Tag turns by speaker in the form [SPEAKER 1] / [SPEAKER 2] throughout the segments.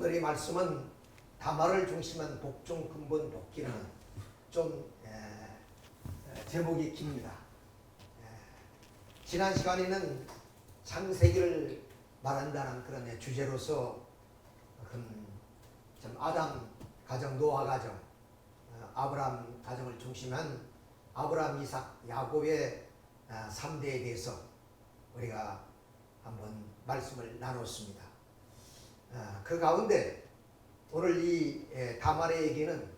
[SPEAKER 1] 오늘의 말씀은 다말을 중심한 복종 근본 복기는 좀 제목이 깁니다. 지난 시간에는 창세기를 말한다는 그런 주제로서 좀 아담 가정, 노아 가정, 아브라함 가정을 중심한 아브라함, 이삭, 야곱의 3대에 대해서 우리가 한번 말씀을 나눴습니다. 그 가운데 오늘 이 다말의 얘기는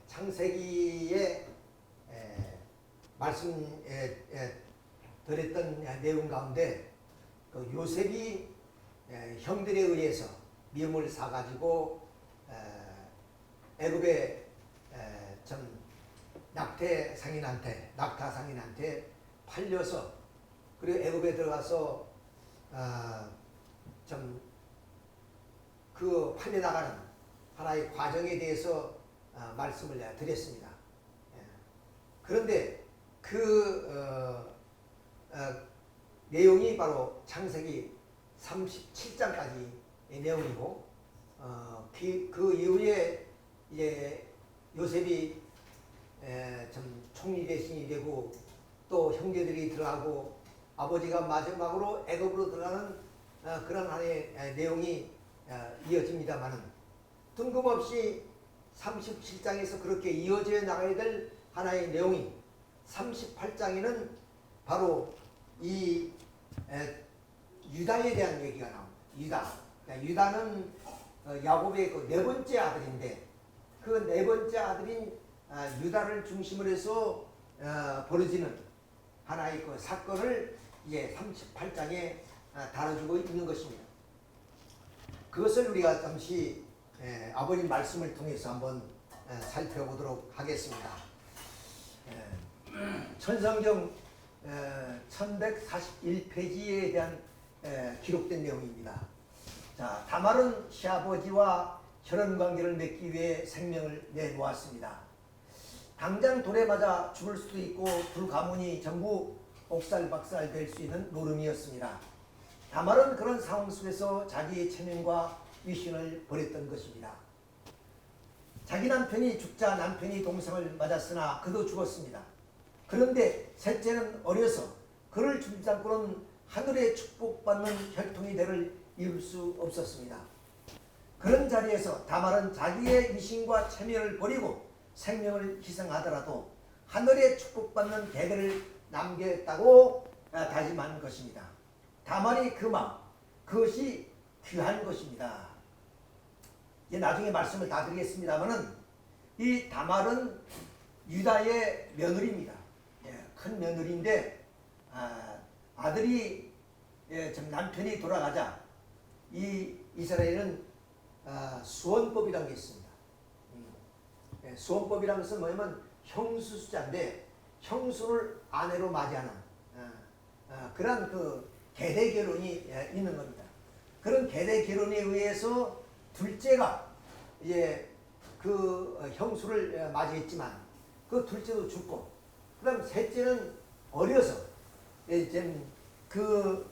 [SPEAKER 1] 창세기에 말씀 드렸던 내용 가운데 그 요셉이 형들에 의해서 미움을 사가지고 애굽의 좀 낙타 상인한테 팔려서 그리고 애굽에 들어가서 좀 그 팔려나가는 하나의 과정에 대해서 말씀을 드렸습니다. 그런데 그 내용이 바로 창세기 37장까지의 내용이고 그 이후에 이제 요셉이 좀 총리 대신이 되고 또 형제들이 들어가고 아버지가 마지막으로 애굽으로 들어가는 그런 하나의 내용이 이어집니다만은 뜬금없이 37장에서 그렇게 이어져 나가야 될 하나의 내용이 38장에는 바로 이 유다에 대한 얘기가 나옵니다. 유다는 야곱의 그 네 번째 아들인데 그 네 번째 아들인 유다를 중심으로 해서 벌어지는 하나의 그 사건을 이제 38장에 다뤄주고 있는 것입니다. 그것을 우리가 잠시 아버님 말씀을 통해서 한번 살펴보도록 하겠습니다. 천성경 1141페이지에 대한 기록된 내용입니다. 자, 다말은 시아버지와 혈연관계를 맺기 위해 생명을 내놓았습니다. 당장 돌에 맞아 죽을 수도 있고 불가문이 전부 옥살박살 될 수 있는 노름이었습니다. 다말은 그런 상황 속에서 자기의 체면과 위신을 버렸던 것입니다. 자기 남편이 죽자 남편이 동생을 맞았으나 그도 죽었습니다. 그런데 셋째는 어려서 그를 죽이지 않고는 하늘의 축복받는 혈통의 대를 이룰 수 없었습니다. 그런 자리에서 다말은 자기의 위신과 체면을 버리고 생명을 희생하더라도 하늘의 축복받는 대대를 남겼다고 다짐한 것입니다. 다말이 그 마음, 그것이 귀한 것입니다. 이제 나중에 말씀을 다 드리겠습니다만은 이 다말은 유다의 며느리입니다. 큰 며느리인데 아들이 좀 남편이 돌아가자 이 이스라엘은 수원법이라는 게 있습니다. 수원법이라는 것은 뭐냐면 형수수자인데 형수를 아내로 맞이하는 그런 그 계대 결혼이 있는 겁니다. 그런 계대 결혼에 의해서 둘째가 이제 그 형수를 맞이했지만 그 둘째도 죽고 그다음 셋째는 어려서 이제 그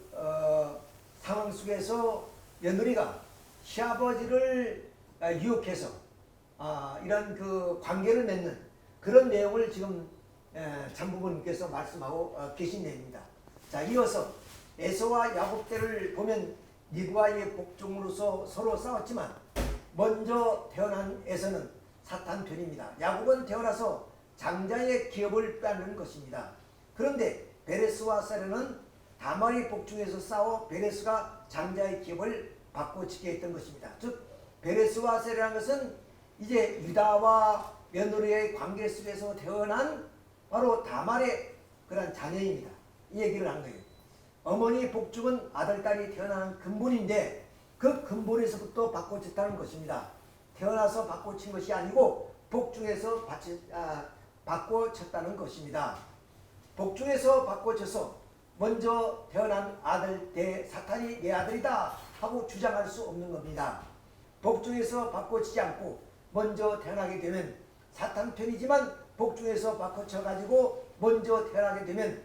[SPEAKER 1] 상황 속에서 며느리가 시아버지를 유혹해서 이런 그 관계를 맺는 그런 내용을 지금 장부모님께서 말씀하고 계신 내용입니다. 자, 이어서 에서와 야곱 때를 보면 리브가의 복종으로서 서로 싸웠지만 먼저 태어난 에서는 사탄 편입니다. 야곱은 태어나서 장자의 기업을 빼앗는 것입니다. 그런데 베레스와 세레는 다말의 복종에서 싸워 베레스가 장자의 기업을 바꿔치게 했던 것입니다. 즉 베레스와 세레라는 것은 이제 유다와 며느리의 관계 속에서 태어난 바로 다말의 그런 자녀입니다. 이 얘기를 한 거예요. 어머니 복종은 아들, 딸이 태어나는 근본인데 그 근본에서부터 바꿔쳤다는 것입니다. 태어나서 바꿔친 것이 아니고 복종에서 바꿔쳤다는 것입니다. 복종에서 바꿔쳐서 먼저 태어난 아들 대 사탄이 내 아들이다 하고 주장할 수 없는 겁니다. 복종에서 바꿔치지 않고 먼저 태어나게 되면 사탄 편이지만 복종에서 바꿔쳐가지고 먼저 태어나게 되면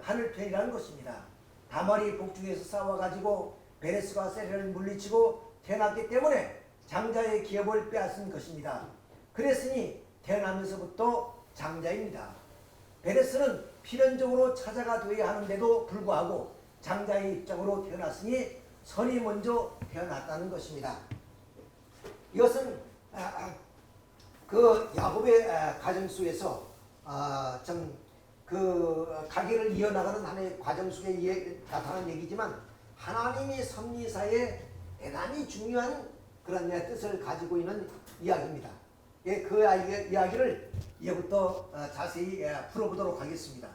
[SPEAKER 1] 하늘편이라는 것입니다. 다말이 복중에서 싸워가지고 베레스가 세례를 물리치고 태어났기 때문에 장자의 기업을 빼앗은 것입니다. 그랬으니 태어나면서부터 장자입니다. 베레스는 필연적으로 차자가 되어야 하는데도 불구하고 장자의 입장으로 태어났으니 선이 먼저 태어났다는 것입니다. 이것은 그 야곱의 가정 속에서 그 가계를 이어나가는 하나의 과정 속에 나타난 얘기지만 하나님이 섭리사에 대단히 중요한 그런 뜻을 가지고 있는 이야기입니다. 예, 그 이야기를 이제부터 자세히 풀어보도록 하겠습니다.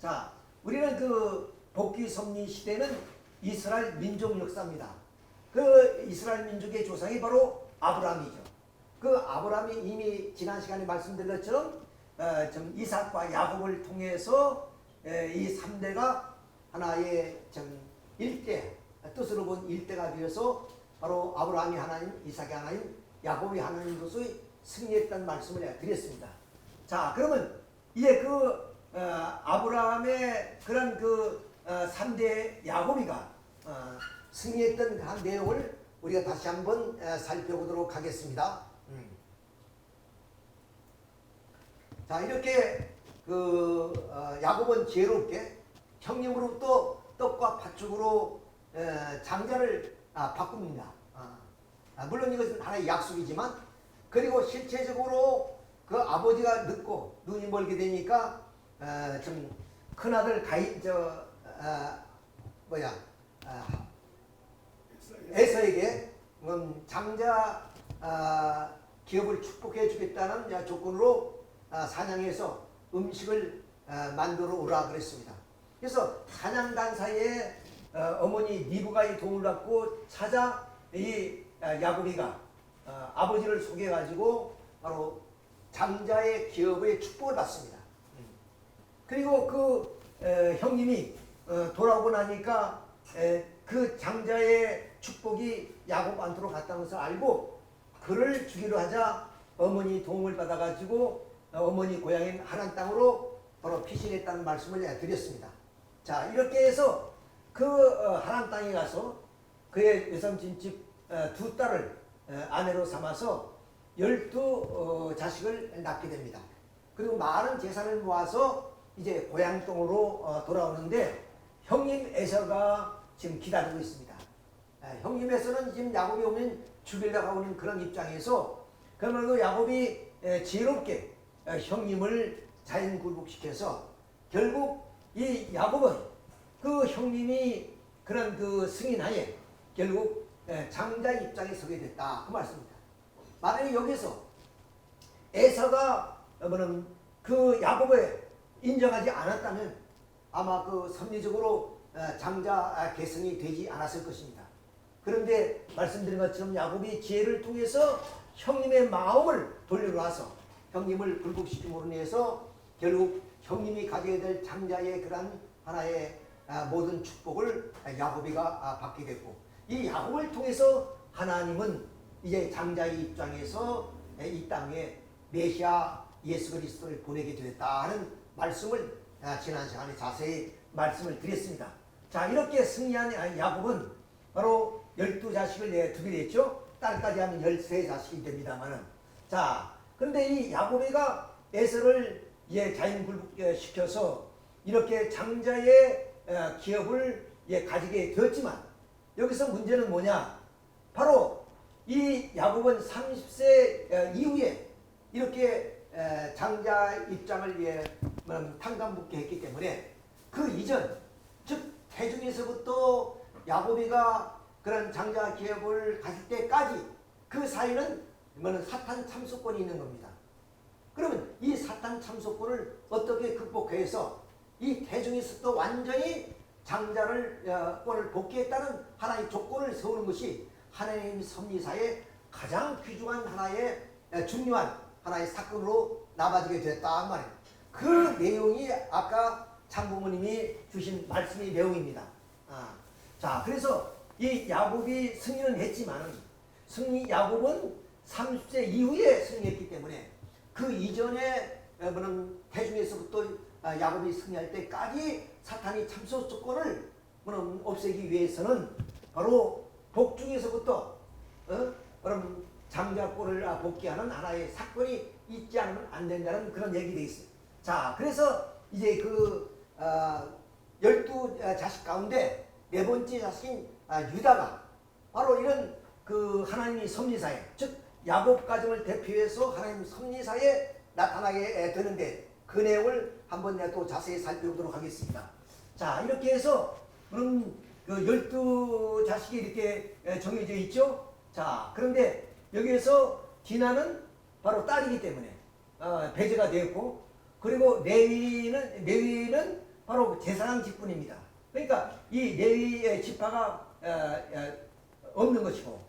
[SPEAKER 1] 자, 우리는 그 복귀 섭리 시대는 이스라엘 민족 역사입니다. 그 이스라엘 민족의 조상이 바로 아브라함이죠. 그 아브라함이 이미 지난 시간에 말씀드린 것처럼 이삭과 야곱을 통해서 이 3대가 하나의 일대, 뜻으로 본 일대가 되어서 바로 아브라함이 하나님, 이삭이 하나님, 야곱이 하나님으로서의 승리했다는 말씀을 드렸습니다. 자, 그러면 이제 그 아브라함의 그런 그 3대 야곱이가 승리했던 그 내용을 우리가 다시 한번 살펴보도록 하겠습니다. 자, 이렇게 그 야곱은 지혜롭게 형님으로부터 떡과 팥죽으로 장자를 바꿉니다. 물론 이것은 하나의 약속이지만, 그리고 실체적으로 그 아버지가 늙고 눈이 멀게 되니까 좀 큰아들 에서에게 장자 기업을 축복해 주겠다는 조건으로 사냥해서 음식을 만들어 오라 그랬습니다. 그래서 사냥단 사이에 어머니 리브가의 도움을 받고 찾아 이 야곱이가 아버지를 속여가지고 바로 장자의 기업의 축복을 받습니다. 그리고 그 형님이 돌아오고 나니까 그 장자의 축복이 야곱한테로 갔다는 것을 알고 그를 죽이려 하자 어머니 도움을 받아가지고 어머니 고향인 하란 땅으로 바로 피신했다는 말씀을 드렸습니다. 자, 이렇게 해서 그 하란 땅에 가서 그의 외삼촌집 두 딸을 아내로 삼아서 12자식을 낳게 됩니다. 그리고 많은 재산을 모아서 이제 고향 땅으로 돌아오는데 형님 에서가 지금 기다리고 있습니다. 형님 에서는 지금 야곱이 오면 죽이려고 하는 그런 입장에서, 그러면도 야곱이 지혜롭게 형님을 자연 굴복시켜서 결국 이 야곱은 그 형님이 그런 그 승인하에 결국 장자 입장에 서게 됐다, 그 말씀입니다. 만약에 여기서 에서가 그 야곱을 인정하지 않았다면 아마 그 섭리적으로 장자 계승이 되지 않았을 것입니다. 그런데 말씀드린 것처럼 야곱이 지혜를 통해서 형님의 마음을 돌려놔서 형님을 굴복시킴으로 인해서 결국 형님이 가져야 될 장자의 그런 하나의 모든 축복을 야곱이가 받게 됐고, 이 야곱을 통해서 하나님은 이제 장자의 입장에서 이 땅에 메시아 예수 그리스도를 보내게 되었다는 말씀을 지난 시간에 자세히 말씀을 드렸습니다. 자, 이렇게 승리한 야곱은 바로 12자식을 두게 됐죠. 딸까지 하면 13자식이 됩니다만은. 자, 그런데 이 야곱이가 에서를 자연 굴복시켜서 이렇게 장자의 기업을 가지게 되었지만, 여기서 문제는 뭐냐? 바로 이 야곱은 30세 이후에 이렇게 장자 입장을 탕감붙게 했기 때문에 그 이전, 즉 태중에서부터 야곱이가 그런 장자 기업을 가질 때까지 그 사이는 사탄 참소권이 있는 겁니다. 그러면 이 사탄 참소권을 어떻게 극복해서 이 태중에서도 완전히 장자를 권을 복귀했다는 하나의 조건을 세우는 것이 하나님 섭리사의 가장 귀중한 하나의 중요한 하나의 사건으로 남아지게 됐다 말이에요. 그 내용이 아까 장부모님이 주신 말씀의 내용입니다. 자, 그래서 이 야곱이 승리는 했지만 야곱은 30세 이후에 승리했기 때문에 그 이전에 태중에서부터 야곱이 승리할 때까지 사탄이 참소 조건을 없애기 위해서는 바로 복중에서부터 그럼 장자권을 복귀하는 하나의 사건이 있지 않으면 안 된다는 그런 얘기가 있어요. 자, 그래서 이제 그 12자식 가운데 네 번째 자식인 유다가 바로 이런 그 하나님의 섭리사에, 즉 야곱 가정을 대표해서 하나님 섭리사에 나타나게 되는데 그 내용을 한번 내가 또 자세히 살펴보도록 하겠습니다. 자, 이렇게 해서 그 12자식이 이렇게 정해져 있죠. 자, 그런데 여기에서 디나는 바로 딸이기 때문에 배제가 되었고, 그리고 레위는 바로 제사장 직분입니다. 그러니까 이 레위의 지파가 없는 것이고,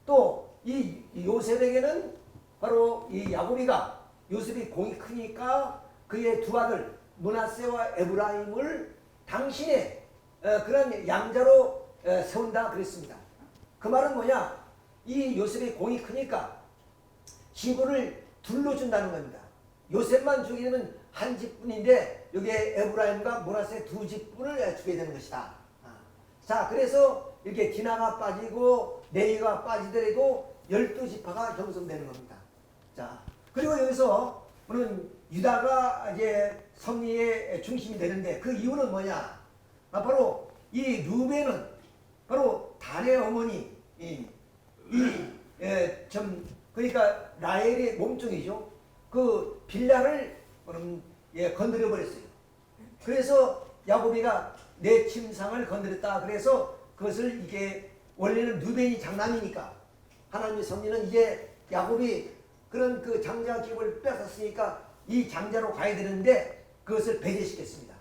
[SPEAKER 1] 또 이 요셉에게는 바로 이 야곱이가 요셉이 공이 크니까 그의 두 아들 므낫세와 에브라임을 당신의 그런 양자로 세운다 그랬습니다. 그 말은 뭐냐? 이 요셉이 공이 크니까 지구를 둘러준다는 겁니다. 요셉만 주게 되면 한 집뿐인데 여기에 에브라임과 므낫세 두 집분을 주게 되는 것이다. 자, 그래서 이렇게 디나가 빠지고 레위가 빠지더라도 12지파가 형성되는 겁니다. 자, 그리고 여기서 우리는 유다가 이제 섭리의 중심이 되는데 그 이유는 뭐냐? 바로 이 루벤은 바로 단의 어머니 그러니까 라헬의 몸종이죠. 그 빌라를 건드려 버렸어요. 그래서 야곱이가 내 침상을 건드렸다. 그래서 그것을 이게 원래는 루벤이 장남이니까 하나님의 섭리는 이제 야곱이 그런 그 장자 기업을 뺏었으니까 이 장자로 가야 되는데 그것을 배제시켰습니다.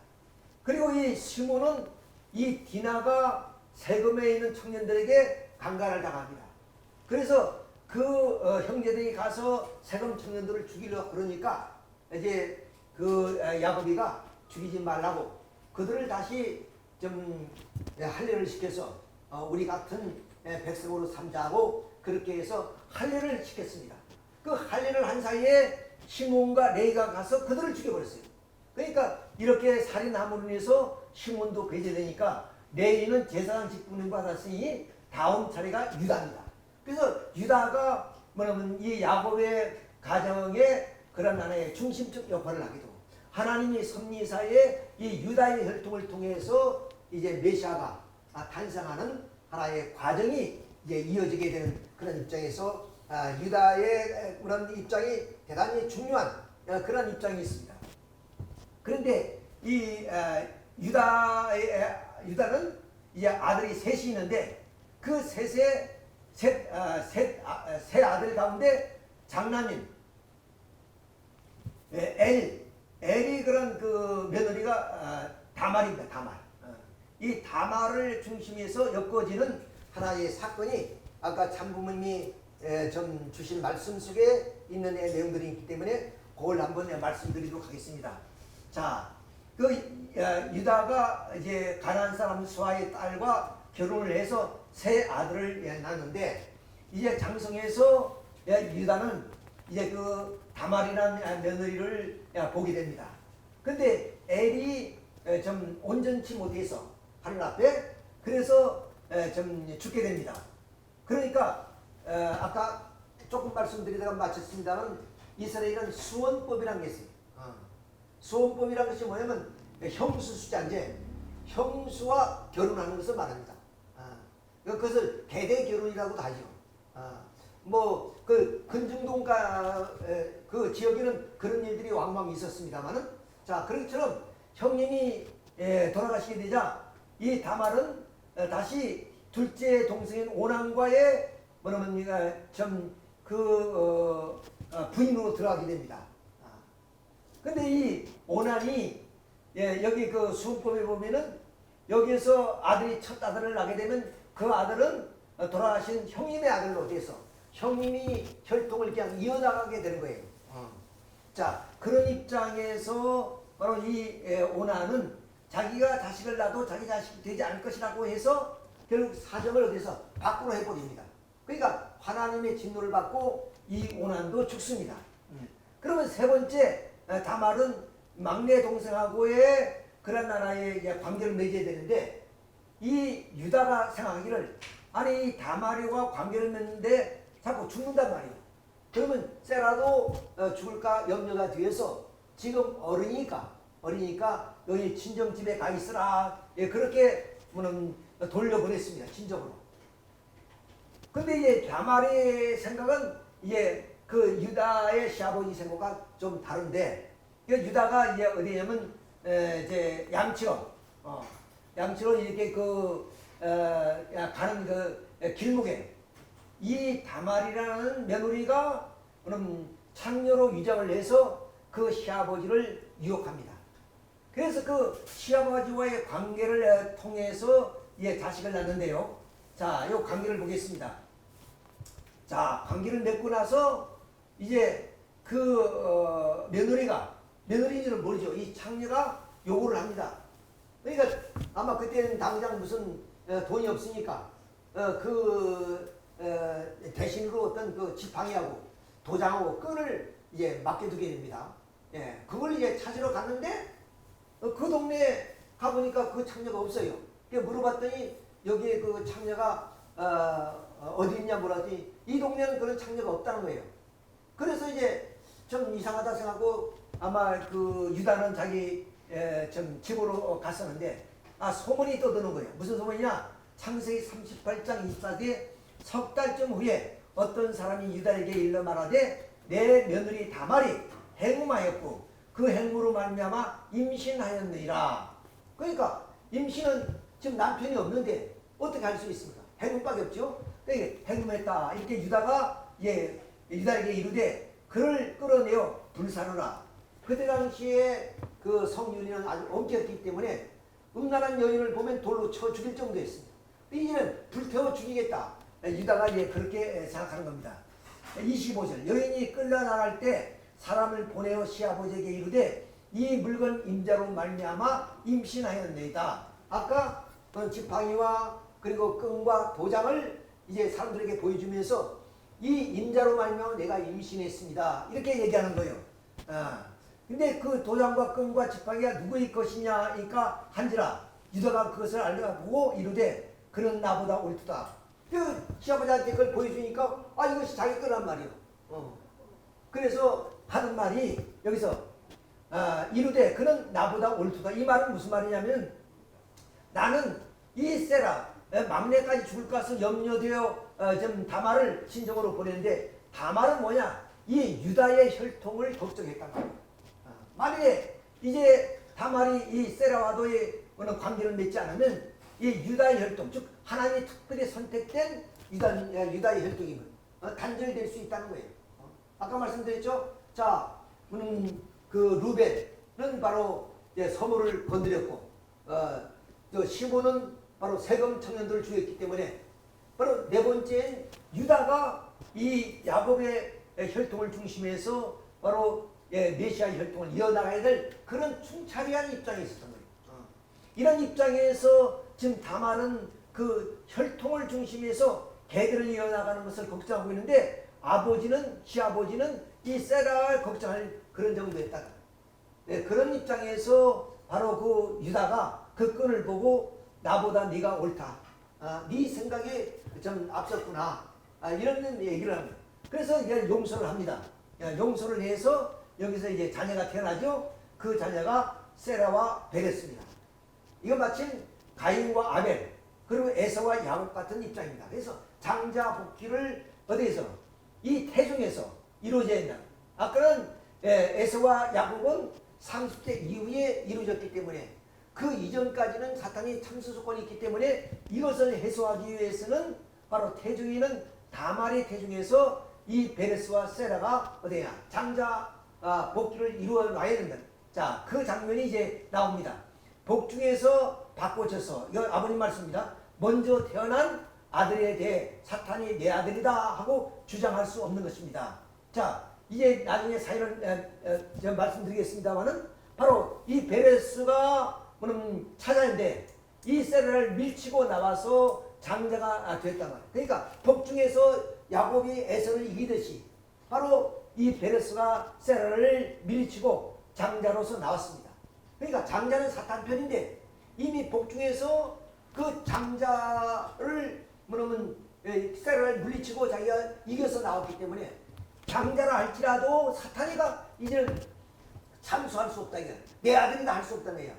[SPEAKER 1] 그리고 이 시몬은 이 디나가 세금에 있는 청년들에게 강간을 당합니다. 그래서 그 형제들이 가서 세금 청년들을 죽이려고 그러니까 이제 그 야곱이가 죽이지 말라고 그들을 다시 좀 할례를 시켜서 우리 같은 백성으로 삼자고 그렇게 해서 할례를 시켰습니다. 그 할례를 한 사이에 시몬과 레이가 가서 그들을 죽여버렸어요. 그러니까 이렇게 살인함으로 인해서 시몬도 배제되니까 레이는 제사장 직분을 받았으니 다음 차례가 유다입니다. 그래서 유다가 뭐냐면 이 야곱의 가정에 그런 하나의 중심적 역할을 하게 되고 하나님의 섭리사에 이 유다의 혈통을 통해서 이제 메시아가 탄생하는 하나의 과정이 이제 이어지게 되는 그런 입장에서 유다의 그런 입장이 대단히 중요한 그런 입장이 있습니다. 그런데 이 유다는 이제 아들이 셋이 있는데 그 세 아들 가운데 장남인 엘이 그런 그 며느리가 다말입니다. 다말. 이 다말을 중심해서 엮어지는 하나의 사건이 아까 참부모님이 좀 주신 말씀 속에 있는 내용들이 있기 때문에 그걸 한번 말씀드리도록 하겠습니다. 자, 그 유다가 이제 가나안 사람 수아의 딸과 결혼을 해서 세 아들을 낳는데 이제 장성해서 유다는 이제 그 다말이라는 며느리를 보게 됩니다. 근데 엘이 좀 온전치 못해서 하늘 앞에 그래서 좀 죽게 됩니다. 그러니까 아까 조금 말씀드리다가 마쳤습니다만 이스라엘은 수원법이라는 게 있어요. 수원법이라는 것이 뭐냐면 형수수자인데 형수와 결혼하는 것을 말합니다. 그것을 대대 결혼이라고도 하죠. 뭐 그 근중동가 그 지역에는 그런 일들이 왕왕 있었습니다만은 자 그렇처럼 형님이 돌아가시게 되자 이 다말은 다시 둘째 동생인 오난과의 뭐냐면 부인으로 들어가게 됩니다. 근데 이 오난이 여기 그 수훈법에 보면은 여기에서 아들이 첫 아들을 낳게 되면 그 아들은 돌아가신 형님의 아들로 돼서 형님이 혈통을 그냥 이어나가게 되는 거예요. 자 그런 입장에서 바로 이 오난은 자기가 자식을 낳아도 자기 자식이 되지 않을 것이라고 해서 결국 사정을 어디서 밖으로 해버립니다. 그러니까 하나님의 진노를 받고 이 오난도 죽습니다. 그러면 세 번째 다말은 막내 동생하고의 그런 나라의 관계를 맺어야 되는데 이 유다가 생각하기를 아니 다말이와 관계를 맺는데 자꾸 죽는단 말이에요. 그러면 세라도 죽을까 염려가 되어서 지금 어리니까 여기 친정집에 가 있으라. 예, 그렇게 돌려보냈습니다. 친정으로. 근데 이제 다말의 생각은 이제 그 유다의 시아버지 생각과 좀 다른데, 유다가 이제 어디냐면 이제 양치로 이렇게 가는 그 길목에 이 다말이라는 며느리가 창녀로 위장을 해서 그 시아버지를 유혹합니다. 그래서 그 시아버지와의 관계를 통해서 자식을 낳는데요. 자, 이 관계를 보겠습니다. 자, 관계를 맺고 나서 이제 그 며느리인지는 모르죠. 이 창녀가 요구를 합니다. 그러니까 아마 그때는 당장 무슨 돈이 없으니까 대신으로 어떤 그 지팡이하고 도장하고 끈을 이제 맡겨두게 됩니다. 예, 그걸 이제 찾으러 갔는데 그 동네에 가보니까 그 창녀가 없어요. 물어봤더니 여기에 그 창녀가 어디 있냐 물었더니 이 동네는 그런 창녀가 없다는 거예요. 그래서 이제 좀 이상하다 생각하고 아마 그 유다는 자기 좀 집으로 갔었는데 소문이 떠드는 거예요. 무슨 소문이냐? 창세기 38장 24절에 석 달쯤 후에 어떤 사람이 유다에게 일러 말하되 내 며느리 다말이 행음하였고 그 행무로 말미암아 임신하였느니라. 그러니까 임신은 지금 남편이 없는데 어떻게 할 수 있습니까? 행음밖에 없죠. 그러니까 행음했다. 이렇게 유다가 유다에게 이르되 그를 끌어내어 불사르라. 그때 당시에 그 성윤이는 아주 엄격했기 때문에 음란한 여인을 보면 돌로 쳐 죽일 정도였습니다. 이제는 불태워 죽이겠다. 유다가 그렇게 생각하는 겁니다. 25절 여인이 끌려 나갈 때 사람을 보내어 시아버지에게 이르되 이 물건 임자로 말미암아 임신하였나이다. 아까 지팡이와 그리고 끈과 도장을 이제 사람들에게 보여주면서 이 임자로 말미암아 내가 임신했습니다. 이렇게 얘기하는 거예요. 근데 그 도장과 끈과 지팡이가 누구의 것이냐니까 한지라 유다가 그것을 알려보고 이르되 그는 나보다 옳도다. 그 시아버지한테 그걸 보여주니까 이것이 자기 거란 말이에요. 그래서 하는 말이 여기서 이르되 그는 나보다 옳도다. 이 말은 무슨 말이냐면 나는 이 세라 막내까지 죽을 것을 염려되어 좀 다말을 친정으로 보냈는데 다말은 뭐냐? 이 유다의 혈통을 걱정했단 말이에요. 만약에 이제 다말이 이 세라와도의 관계를 맺지 않으면 이 유다의 혈통, 즉 하나님이 특별히 선택된 유다의 혈통이면 단절될 수 있다는 거예요. 아까 말씀드렸죠? 자, 그 루벤은 바로 서물을 건드렸고, 시몬은 바로 세금 청년들을 죽였기 때문에 바로 네 번째인 유다가 이 야곱의 혈통을 중심해서 바로 메시아의 혈통을 이어나가야 될 그런 충차리한 입장에 있었던 거예요. 이런 입장에서 지금 다말은 그 혈통을 중심해서 개들을 이어나가는 것을 걱정하고 있는데 시아버지는 이 세라를 걱정할 그런 정도였다. 그런 입장에서 바로 그 유다가 그 끈을 보고 나보다 네가 옳다. 네 생각이 좀 앞섰구나. 이런 얘기를 합니다. 그래서 이제 용서를 합니다. 용서를 해서 여기서 이제 자녀가 태어나죠. 그 자녀가 세라와 베레스입니다. 이건 마침 가인과 아벨 그리고 에서와 야곱 같은 입장입니다. 그래서 장자 복귀를 어디에서? 이 태중에서 이루어져야 된다. 아까는 에서와 야곱은 30대 이후에 이루어졌기 때문에 그 이전까지는 사탄이 참수 조건이 있기 때문에 이것을 해소하기 위해서는 바로 태중에는 다말의 태중에서 이 베레스와 세라가 어디냐? 장자 복귀를 이루어 놔야 된다. 자, 그 장면이 이제 나옵니다. 복중에서 바꿔져서 이거 아버님 말씀입니다. 먼저 태어난 아들에 대해 사탄이 내 아들이다 하고 주장할 수 없는 것입니다. 자, 이제 나중에 사연을 제가 말씀드리겠습니다만은 바로 이 베레스가 찾아낸데 이 세라를 밀치고 나와서 장자가 됐단 말이에요. 그러니까 복중에서 야곱이 에서를 이기듯이 바로 이 베레스가 세라를 밀치고 장자로서 나왔습니다. 그러니까 장자는 사탄 편인데 이미 복중에서 그 장자를 뭐냐면 세라를 물리치고 자기가 이겨서 나왔기 때문에 장자라 할지라도 사탄이가 이제는 참수할 수 없다. 내 아들이다 할 수 없다는 얘기야.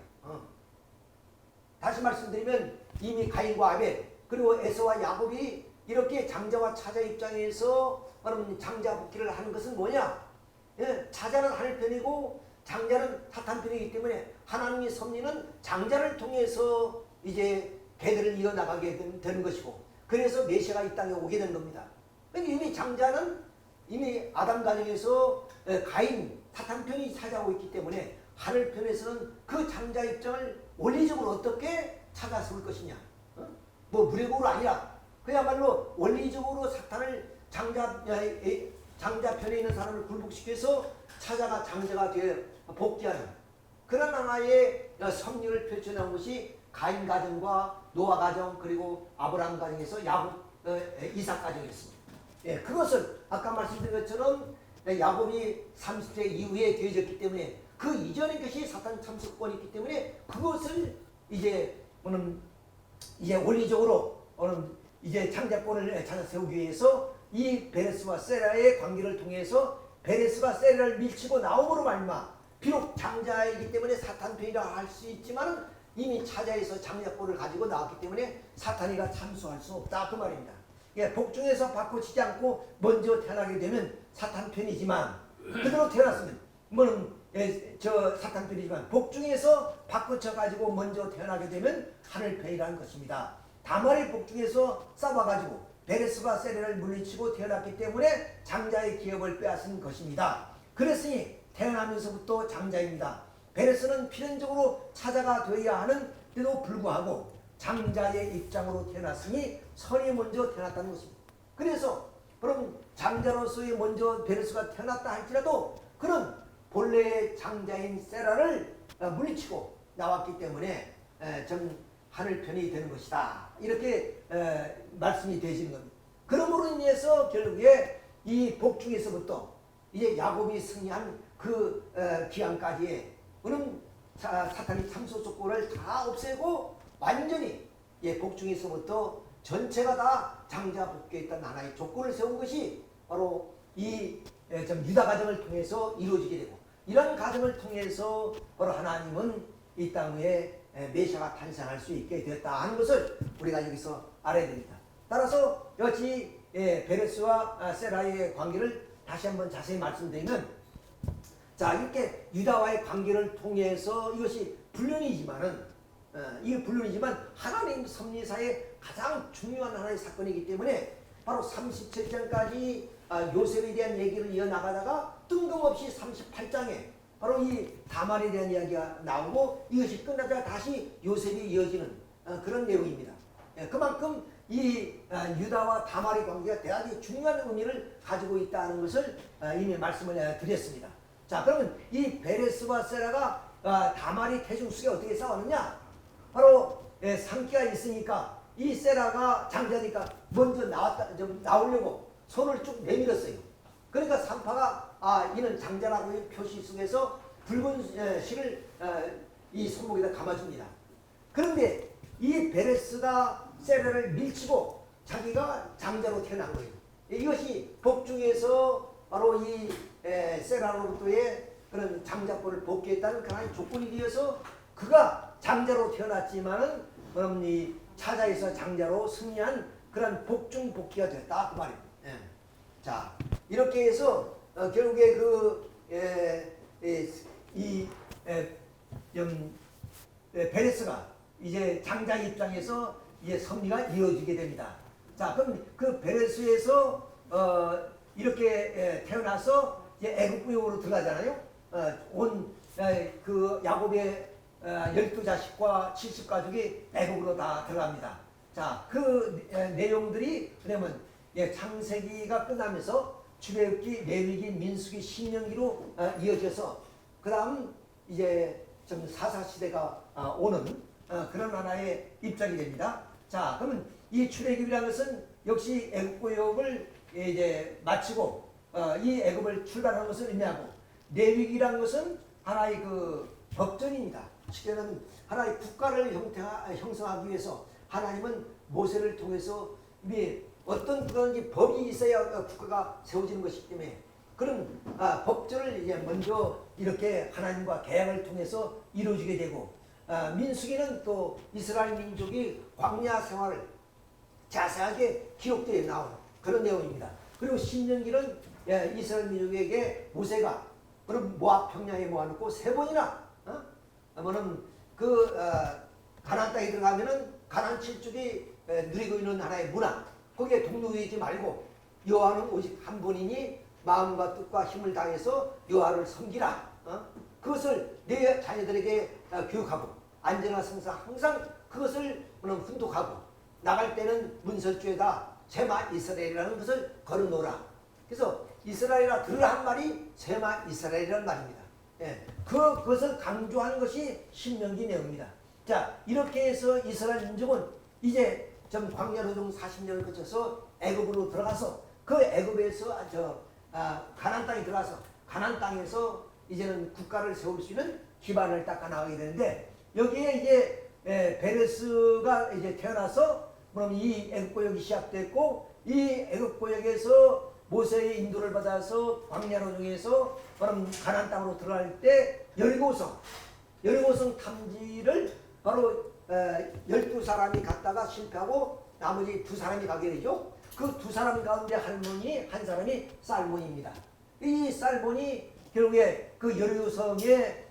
[SPEAKER 1] 다시 말씀드리면 이미 가인과 아벨 그리고 에서와 야곱이 이렇게 장자와 차자 입장에서 장자 복귀를 하는 것은 뭐냐? 차자는 하늘 편이고 장자는 사탄 편이기 때문에 하나님의 섭리는 장자를 통해서 이제 개들을 이어나가게 되는 것이고, 그래서 메시아가 이 땅에 오게 된 겁니다. 이미 장자는 이미 아담 가정에서 가인 사탄 편이 차지하고 있기 때문에 하늘 편에서는 그 장자 입장을 원리적으로 어떻게 찾아설 것이냐? 뭐 무례고로 아니라 그야말로 원리적으로 사탄을 장자 편에 있는 사람을 굴복시켜서 차자가 장자가 되어 복귀하는 그런 하나의 섭리를 펼쳐나온 것이 가인 가정과 노아 가정 그리고 아브라함 가정에서 야곱 이삭 가정이었습니다. 그것을 아까 말씀드린 것처럼 야곱이 30세 이후에 되어졌기 때문에 그 이전의 것이 사탄 참석권이 있기 때문에 그것을 이제 원리적으로 이제 창자권을 찾아 세우기 위해서 이 베레스와 세라의 관계를 통해서 베레스가 세라를 밀치고 나옴으로 말미암아 비록 장자이기 때문에 사탄 편이라 할 수 있지만 이미 차자에서 장자권을 가지고 나왔기 때문에 사탄이가 참수할 수 없다 그 말입니다. 복중에서 바꿔치지 않고 먼저 태어나게 되면 사탄 편이지만 그대로 태어났으면 저 사탄 편이지만 복중에서 바꿔쳐 가지고 먼저 태어나게 되면 하늘 편이라는 것입니다. 다말이 복중에서 싸워가지고 베레스가 세레를 물리치고 태어났기 때문에 장자의 기업을 빼앗은 것입니다. 그랬으니 태어나면서부터 장자입니다. 베레스는 필연적으로 차자가 되어야 하는데도 불구하고 장자의 입장으로 태어났으니 선이 먼저 태어났다는 것입니다. 그래서 그럼 장자로서의 먼저 베레스가 태어났다 할지라도 그는 본래의 장자인 세라를 물리치고 나왔기 때문에 전 하늘 편이 되는 것이다. 이렇게 말씀이 되시는 겁니다. 그러므로 인해서 결국에 이 복중에서부터 이제 야곱이 승리한 그 기한까지의 그런 사탄의 참소 조건을 다 없애고 완전히 복중에서부터 전체가 다 장자 복귀에 있던 하나의 조건을 세운 것이 바로 이 유다 가정을 통해서 이루어지게 되고, 이런 가정을 통해서 바로 하나님은 이 땅에 메시아가 탄생할 수 있게 되었다 하는 것을 우리가 여기서 알아야 됩니다. 따라서 여기 베레스와 세라의 관계를 다시 한번 자세히 말씀드리면, 자 이렇게 유다와의 관계를 통해서 이것이 불륜이지만 하나님 섭리사의 가장 중요한 하나의 사건이기 때문에 바로 37장까지 요셉에 대한 얘기를 이어나가다가 뜬금없이 38장에 바로 이 다말에 대한 이야기가 나오고 이것이 끝나자 다시 요셉이 이어지는 그런 내용입니다. 그만큼 이 유다와 다말의 관계가 대단히 중요한 의미를 가지고 있다는 것을 이미 말씀을 드렸습니다. 자, 그러면 이 베레스와 세라가 다말이 태중숙에 어떻게 싸웠느냐? 바로 상기가 있으니까 이 세라가 장자니까 먼저 나오려고 손을 쭉 내밀었어요. 그러니까 산파가 이는 장자라고 표시 속에서 붉은 실을 이 손목에다 감아줍니다. 그런데 이 베레스가 세라를 밀치고 자기가 장자로 태어난 거예요. 이것이 복중에서 바로 이 세라로부터의 그런 장자권을 복귀했다는 그런 조건이 되어서 그가 장자로 태어났지만은 그럼 이 차자에서 장자로 승리한 그런 복중 복귀가 됐다 그 말입니다. 자 이렇게 해서 결국에 베레스가 이제 장자 입장에서 이제 섭리가 이어지게 됩니다. 자 그럼 그 베레스에서 이렇게 태어나서 이제 애굽부역으로 들어가잖아요. 그 야곱의 12자식과 70가족이 애굽으로 다 들어갑니다. 자, 그 내용들이 그러면 창세기가 끝나면서 출애굽기, 레위기, 민수기, 신명기로 이어져서 그 다음 이제 좀 사사시대가 오는 그런 하나의 입장이 됩니다. 자, 그러면 이 출애굽이라는 것은 역시 애굽부역을 이제 마치고 이 애굽을 출발하는 것을 의미하고, 레위기라는 것은 하나의 그 법전입니다. 쉽게는 하나의 국가를 형성하기 위해서 하나님은 모세를 통해서 어떤 그런 법이 있어야 국가가 세워지는 것이기 때문에 그런 법절을 이제 먼저 이렇게 하나님과 계약을 통해서 이루어지게 되고 민수기는 또 이스라엘 민족이 광야 생활을 자세하게 기록되어 나온 그런 내용입니다. 그리고 신명기는 이스라엘 민족에게 모세가 그럼 모압 평야에 모아놓고 세 번이나 뭐는 가나안 땅에 들어가면은 가나안 칠족이 누리고 있는 하나의 문화 거기에 동요하지 말고 여호와는 오직 한 분이니 마음과 뜻과 힘을 다해서 여호와를 섬기라. 그것을 내 자녀들에게 교육하고 안전과 성사 항상 그것을 훈독하고 나갈 때는 문설주에다 세마 이스라엘이라는 것을 걸어놓으라. 그래서 이스라엘아 들으라 한 말이 세마 이스라엘이라는 말입니다. 그것을 강조하는 것이 신명기 내용입니다. 자, 이렇게 해서 이스라엘 민족은 이제 좀 광야 노동 40년을 거쳐서 애굽으로 들어가서 그 애굽에서 가나안 땅에 들어가서 가나안 땅에서 이제는 국가를 세울 수 있는 기반을 닦아 나가게 되는데 여기에 이제 베레스가 이제 태어나서 그럼 이 애굽 고역이 시작됐고 이 애굽 고역에서 모세의 인도를 받아서 광야 노동에서 그럼 가나안 땅으로 들어갈 때 여리고성 탐지를 바로 12사람이 갔다가 실패하고 나머지 2사람이 가게 되죠. 그 2사람 가운데 한 사람이 살몬입니다. 이 살몬이 결국에 그 여리고성의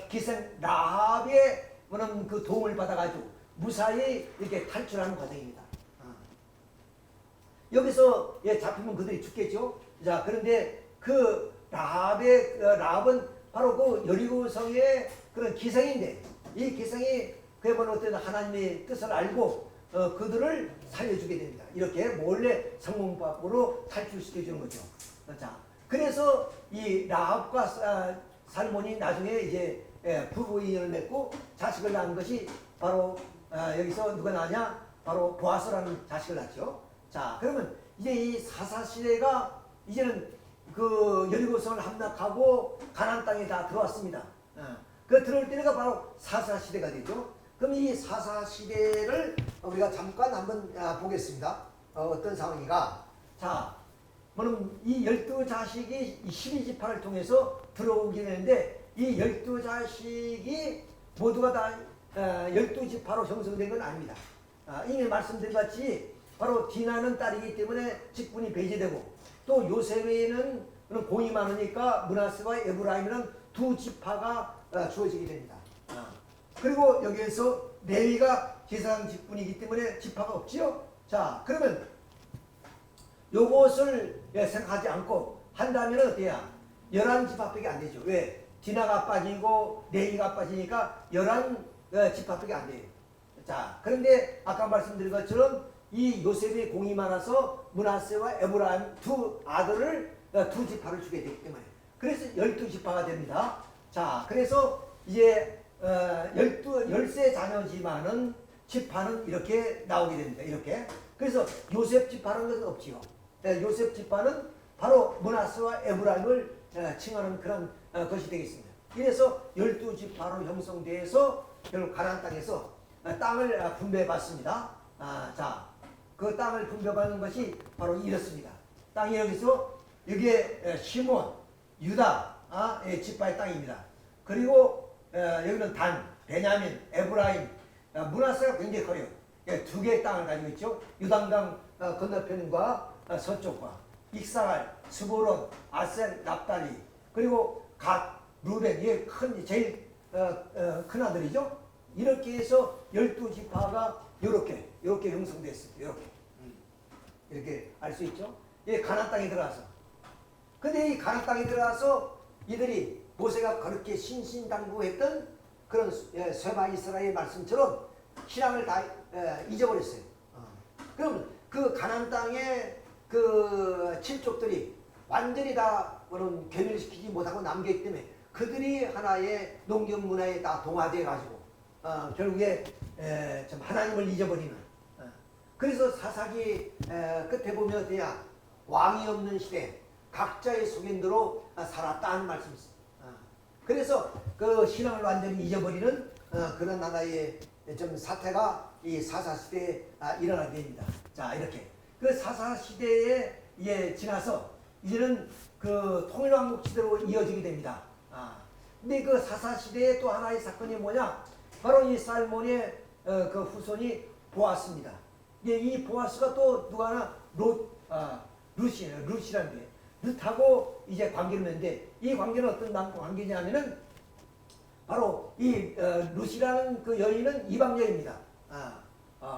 [SPEAKER 1] 기생 라합의 그 도움을 받아가지고 무사히 이렇게 탈출하는 과정입니다. 여기서 잡히면 그들이 죽겠죠. 자, 그런데 그 라합은 바로 그 여리고성의 그런 기생인데 이 기생이 그야말로 어떤 하나님의 뜻을 알고 그들을 살려주게 됩니다. 이렇게 몰래 성공법으로 탈출시켜주는 거죠. 자, 그래서 이 라합과 살몬이 나중에 이제 부부 인연을 맺고 자식을 낳은 것이 바로 여기서 누가 나냐? 바로 보아스라는 자식을 낳죠. 자, 그러면 이제 이 사사시대가 이제는 그 여리고성을 함락하고 가나안 땅에 다 들어왔습니다. 그 들어올 때가 바로 사사시대가 되죠. 그럼 이 사사시대를 우리가 잠깐 한번 보겠습니다. 어떤 상황인가? 자, 그럼 이 12자식이 12지파를 통해서 들어오게 되는데 이 12자식이 모두가 다 12지파로 형성된 건 아닙니다. 이미 말씀드린 같이 바로 디나는 딸이기 때문에 직분이 배제되고 또 요셉에는 공이 많으니까 므낫세와 에브라임이는 2지파가 주어지게 됩니다. 그리고 여기에서 레위가 제사장 직분이기 때문에 지파가 없지요. 자, 그러면 요것을 생각하지 않고 한다면 어때야? 11지파밖에 안 되죠. 왜? 디나가 빠지고 레위가 빠지니까 11지파밖에 안 돼요. 자, 그런데 아까 말씀드린 것처럼 이 요셉의 공이 많아서 므낫세와 에브라임 2 아들을 2지파를 주게 되기 때문에 그래서 12지파가 됩니다. 자, 그래서 이제 13 자녀지만은 지파는 이렇게 나오게 됩니다. 이렇게. 그래서 요셉 지파라는 것은 없지요. 요셉 지파는 바로 므낫세와 에브라임을 칭하는 그런 것이 되겠습니다. 이래서 12지파로 형성돼서 결국 가나안 땅에서 땅을 분배받습니다. 자, 그 땅을 분배받는 것이 바로 이렇습니다. 땅이 여기서 여기에 시몬, 유다 지파의 땅입니다. 그리고 여기는 단, 베냐민, 에브라임, 므낫세가 굉장히 커요. 2개의 땅을 가지고 있죠. 유단강 건너편과 서쪽과 익사갈, 스보론, 아셀, 납달리, 그리고 갓, 루벤, 이게 제일 큰 아들이죠. 이렇게 해서 12지파가 이렇게 형성됐습니다. 이렇게 알 수 있죠. 이 가나안 땅에 들어가서. 근데 이 가나안 땅에 들어가서 이들이 모세가 그렇게 신신당부했던 그런 쇠마 이스라엘 말씀처럼 신앙을 다 잊어버렸어요. 그럼 그 가나안 땅의 그 칠족들이 완전히 다 괴멸시키지 못하고 남겼기 때문에 그들이 하나의 농경 문화에 다 동화되어 가지고 결국에 좀 하나님을 잊어버리는. 그래서 사사기 끝에 보면 어때야? 왕이 없는 시대 각자의 소견대로 살았다는 말씀이 있습니다. 그래서 그 신앙을 완전히 잊어버리는 그런 하나의 좀 사태가 이 사사시대에 일어나게 됩니다. 자, 이렇게. 그 사사 시대에 지나서 이제는 그 통일왕국 시대로 이어지게 됩니다. 근데 그 사사 시대의 또 하나의 사건이 뭐냐? 바로 이 살몬의 그 후손이 보아스입니다. 이 보아스가 또 누가 하나 룻이에요. 룻이라는 게 룻하고 이제 관계를 맺는데 이 관계는 어떤 관계냐면은 바로 이 룻이라는 그 여인은 이방 여인입니다.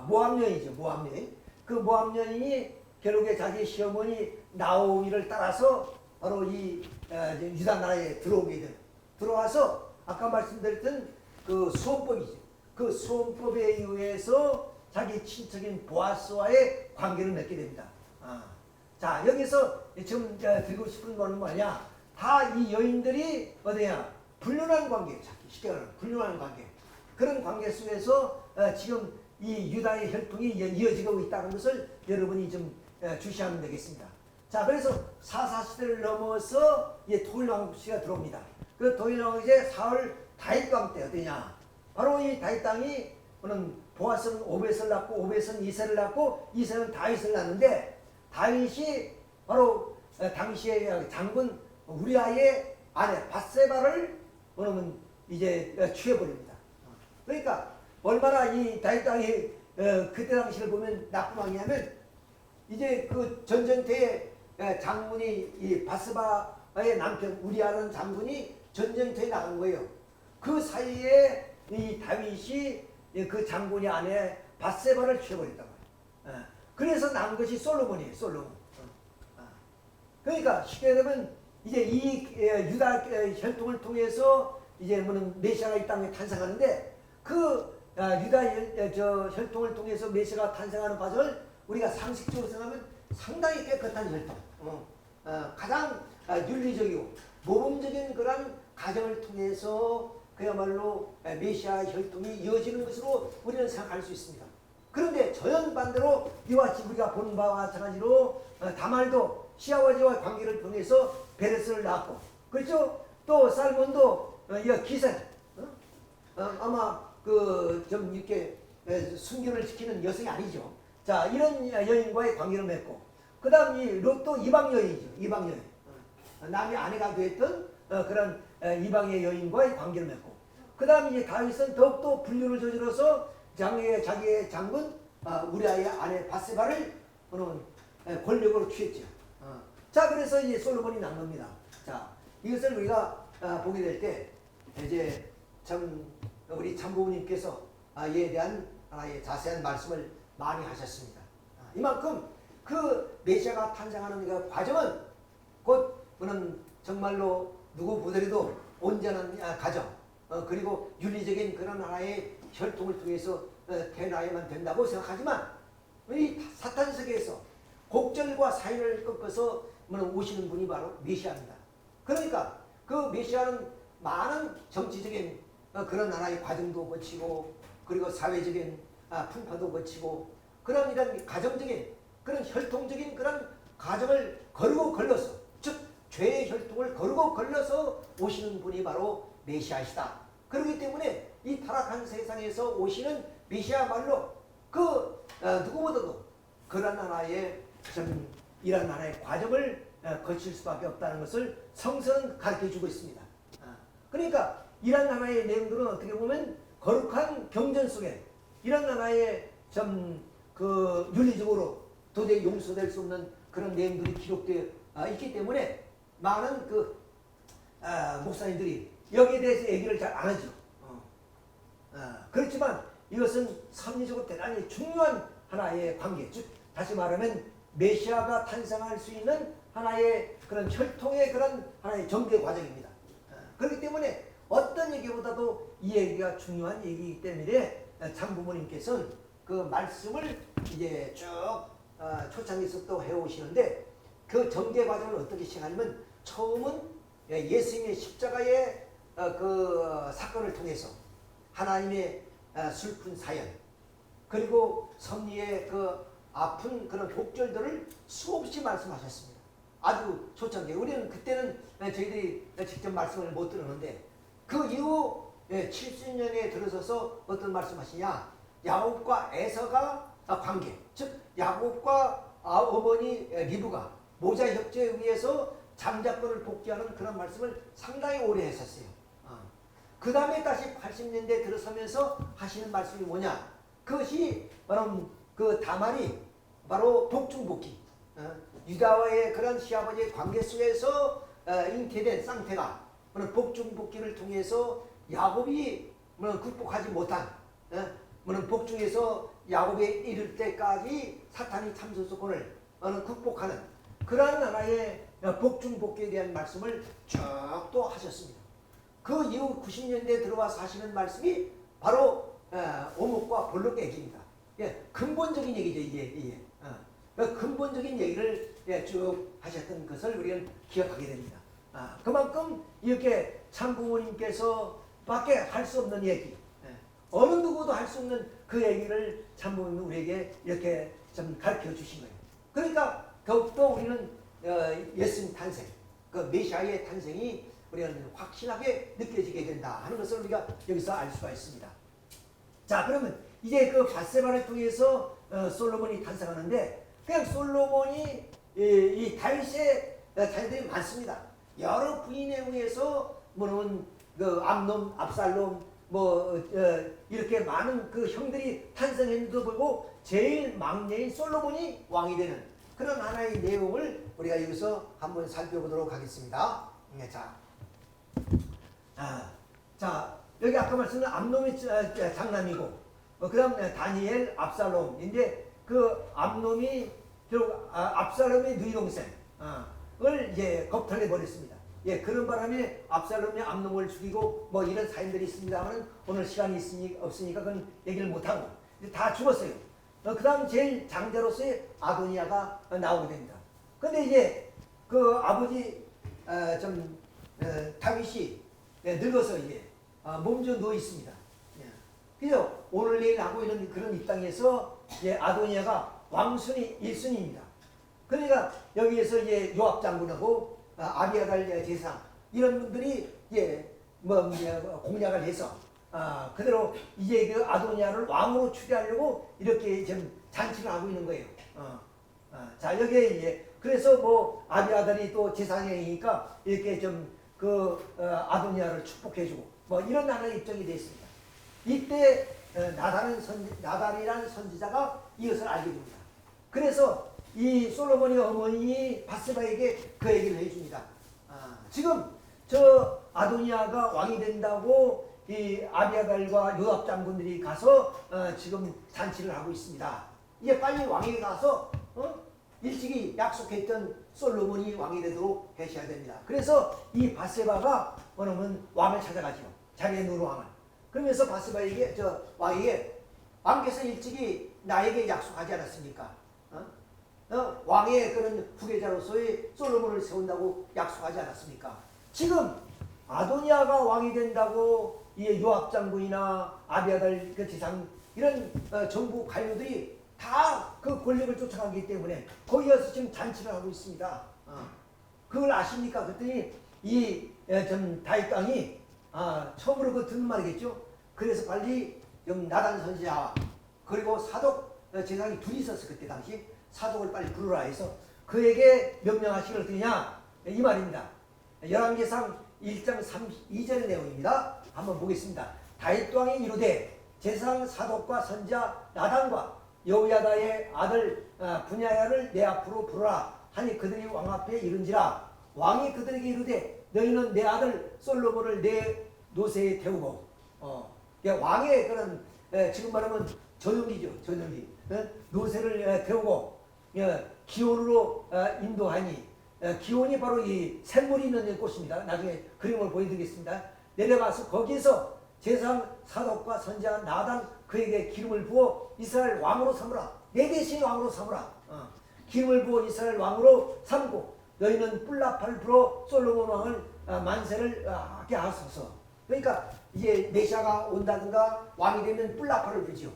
[SPEAKER 1] 모압 여인이죠. 모압 여인. 그 모압 여인이 결국에 자기 시어머니 나오미를 따라서 바로 이 유다 나라에 들어와서 아까 말씀드렸던 그 수원법이죠. 그 수원법에 의해서 자기 친척인 보아스와의 관계를 맺게 됩니다. 자, 여기서 지금 드리고 싶은 거는 뭐냐? 다 이 여인들이 어디냐? 불륜한 관계, 쉽게 말하면 불륜한 관계. 그런 관계 속에서 지금 이 유다의 혈통이 이어지고 있다는 것을 여러분이 좀 주시하면 되겠습니다. 자, 그래서 사사시대를 넘어서 통일왕국 시대가 들어옵니다. 그 통일왕국 시대 사흘 다윗 왕 때 어디냐? 바로 이 다윗 땅이 보아스는 오벳을 낳고 오벳은 이새를 낳고 이새는 다윗을 낳는데 다윗이 바로 당시의 장군 우리아의 아내 밧세바를 이제 취해버립니다. 그러니까 얼마나 이 다윗 땅이 그때 당시를 보면 나쁜 왕이냐면 이제 그 전쟁터에 장군이 이 밧세바의 남편 우리아라는 장군이 전쟁터에 나간 거예요. 그 사이에 이 다윗이 그 장군의 아내 밧세바를 취해버렸단 말이에요. 그래서 난 것이 솔로몬이에요. 솔로몬. 그러니까 쉽게 되면 이제 이 유다 혈통을 통해서 이제 메시아가 이 땅에 탄생하는데 그 유다 혈통을 통해서 메시아가 탄생하는 과정을 우리가 상식적으로 생각하면 상당히 깨끗한 혈통, 가장 윤리적이고 모범적인 그런 과정을 통해서 그야말로 메시아 혈통이 이어지는 것으로 우리는 생각할 수 있습니다. 그런데 전반대로 이와 같이 우리가 본 바와 마찬가지로 다말도 시아버지와 관계를 통해서 베레스를 낳았고, 그렇죠? 또 살몬도 기생, 아마 그 좀 이렇게 순결을 지키는 여성이 아니죠. 자, 이런 여인과의 관계를 맺고, 그 다음 이 롯도 이방 여인이죠. 이방 여인. 남의 아내가 되었던 그런 이방의 여인과의 관계를 맺고, 그 다음 이제 다윗은 더욱더 불륜을 저질러서 자기의 장군 우리아의 아내 밧세바를 권력으로 취했죠. 자, 그래서 이제 솔로몬이 난 겁니다. 자, 이것을 우리가 보게 될 때 이제 참 우리 참부모님께서 이에 대한 하나의 자세한 말씀을 많이 하셨습니다. 이만큼 그 메시아가 탄생하는 그 과정은 곧 정말로 누구 보더라도 온전한 가정, 그리고 윤리적인 그런 하나의 혈통을 통해서 태어나야만 된다고 생각하지만 이 사탄 세계에서 곡절과 사인을 꺾어서 오시는 분이 바로 메시아입니다. 그러니까 그 메시아는 많은 정치적인 그런 하나의 과정도 거치고, 그리고 사회적인 풍파도 거치고, 그런 이런 가정적인 그런 혈통적인 그런 과정을 거르고 걸러서, 즉 죄의 혈통을 거르고 걸러서 오시는 분이 바로 메시아시다. 그렇기 때문에 이 타락한 세상에서 오시는 메시아말로 그 누구보다도 그런 하나의 이런 하나의 과정을 거칠 수밖에 없다는 것을 성서는 가르쳐주고 있습니다. 그러니까 이런 하나의 내용들은 어떻게 보면 거룩한 경전 속에 이런 하나의 그 윤리적으로 도저히 용서될 수 없는 그런 내용들이 기록되어 있기 때문에 많은 그 목사님들이 여기에 대해서 얘기를 잘 안 하죠. 그렇지만 이것은 섭리적으로 대단히 중요한 하나의 관계, 즉 다시 말하면 메시아가 탄생할 수 있는 하나의 그런 혈통의 그런 하나의 전개 과정입니다. 그렇기 때문에 어떤 얘기보다도 이 얘기가 중요한 얘기이기 때문에 참부모님께서는 그 말씀을 이제 쭉 초창기에서 또 해오시는데, 그 전개 과정을 어떻게 시작하냐면 처음은 예수님의 십자가의 그 사건을 통해서 하나님의 슬픈 사연, 그리고 섭리의 그 아픈 그런 곡절들을 수없이 말씀하셨습니다. 아주 초창기에 우리는 그때는 저희들이 직접 말씀을 못 들었는데 그 이후 70년에 들어서서 어떤 말씀하시냐, 야곱과 에서가 관계, 즉 야곱과 어머니 리브가 모자 협조에 의해서 장자권을 복귀하는 그런 말씀을 상당히 오래 했었어요. 그 다음에 다시 80년대 들어서면서 하시는 말씀이 뭐냐? 그것이 바로 그 다말이 바로 복중복귀. 유다와의 그런 시아버지의 관계 속에서 잉태된 쌍태가 복중복귀를 통해서 야곱이 극복하지 못한 복중에서 야곱에 이를 때까지 사탄이 참소서권을 극복하는 그러한 하나의 복중복귀에 대한 말씀을 쭉 또 하셨습니다. 그 이후 90년대에 들어와서 하시는 말씀이 바로 오목과 볼록 얘기입니다. 예, 근본적인 얘기죠. 이게 근본적인 얘기를 쭉 하셨던 것을 우리는 기억하게 됩니다. 그만큼 이렇게 참부모님께서 밖에 할 수 없는 얘기, 어느 누구도 할 수 없는 그 얘기를 참부모님 우리에게 이렇게 좀 가르쳐 주신 거예요. 그러니까 더욱더 우리는 예수님 탄생, 그 메시아의 탄생이 우리는 확실하게 느껴지게 된다 하는 것을 우리가 여기서 알 수가 있습니다. 자, 그러면 이제 그 밧세바를 통해서 솔로몬이 탄생하는데, 그냥 솔로몬이 이 다윗의 자녀들이 많습니다. 여러 부인에 의해서 뭐는 그 암놈, 압살롬 이렇게 많은 그 형들이 탄생했는데도 불구하고 제일 막내인 솔로몬이 왕이 되는 그런 하나의 내용을 우리가 여기서 한번 살펴보도록 하겠습니다. 자, 여기 아까 말씀드린 암놈이 장남이고, 그 다음 다니엘, 압살롬인데, 그 암놈이 압살롬의 누이동생을 이제 겁탈해 버렸습니다. 예, 그런 바람에 압살롬이 암놈을 죽이고 이런 사인들이 있습니다만 오늘 시간이 없으니까 그건 얘기를 못하고 다 죽었어요. 그 다음 제일 장자로서의 아도니아가 나오게 됩니다. 근데 이제 그 아버지 다윗이 늙어서 이제 몸져 누워 있습니다. 그래서 오늘 내일 하고 있는 그런 입장에서 아도니아가 왕순위 1순위입니다. 그러니까 여기에서 이제 요압 장군하고 아비아달 제사장 이런 분들이 공략을 해서 그대로 이제 그 아도니아를 왕으로 추대하려고 이렇게 지금 잔치를 하고 있는 거예요. 자, 여기에 이제 그래서 아비아달이 또 제사장이니까 이렇게 아도니아를 축복해주고 이런 하나의 입장이 되어 있습니다. 이때 나단이라는 선지자가 이것을 알게 됩니다. 그래서 이 솔로몬의 어머니 밧세바에게 그 얘기를 해줍니다. 지금 저 아도니아가 왕이 된다고 이 아비아달과 요압 장군들이 가서 지금 잔치를 하고 있습니다. 이제 빨리 왕에게 가서 일찍이 약속했던 솔로몬이 왕이 되도록 하셔야 됩니다. 그래서 이 밧세바가 왕을 찾아가죠. 자기의 누르왕을. 그러면서 밧세바에게 왕에게 왕께서 일찍이 나에게 약속하지 않았습니까? 왕의 그런 후계자로서의 솔로몬을 세운다고 약속하지 않았습니까? 지금 아도니아가 왕이 된다고 이 요압 장군이나 아비아달 그 제사장 이런 정부 관료들이 다 그 권력을 쫓아가기 때문에 거기 가서 지금 잔치를 하고 있습니다. 그걸 아십니까? 그랬더니 이 다윗 왕이 처음으로 그 듣는 말이겠죠. 그래서 빨리 나단 선지자와 그리고 사독 제사장이 둘이 있었어. 그때 당시 사독을 빨리 부르라 해서 그에게 명령하시기를 어떠냐 이 말입니다. 열왕기상 1장 32절의 내용입니다. 한번 보겠습니다. 다윗 왕이 이르되 제사장 사독과 선지자 나단과 여호야다의 아들 분야야를 내 앞으로 부르라 하니 그들이 왕 앞에 이른지라. 왕이 그들에게 이르되 너희는 내 아들 솔로몬을 내 노새에 태우고 왕의 그런 지금 말하면 전용기죠. 전용기. 노새를 태우고 기온으로 인도하니 기온이 바로 이 샘물이 있는 곳입니다. 나중에 그림을 보여드리겠습니다. 내려가서 거기서 제사장 사독과 선지자 나단 그에게 기름을 부어 이스라엘 왕으로 삼으라. 내 대신 왕으로 삼으라. 기름을 부어 이스라엘 왕으로 삼고 너희는 뿔나팔을 불어 솔로몬 왕을 만세를 하게 하소서. 그러니까 이제 메시아가 온다든가 왕이 되면 뿔나팔을 불지요.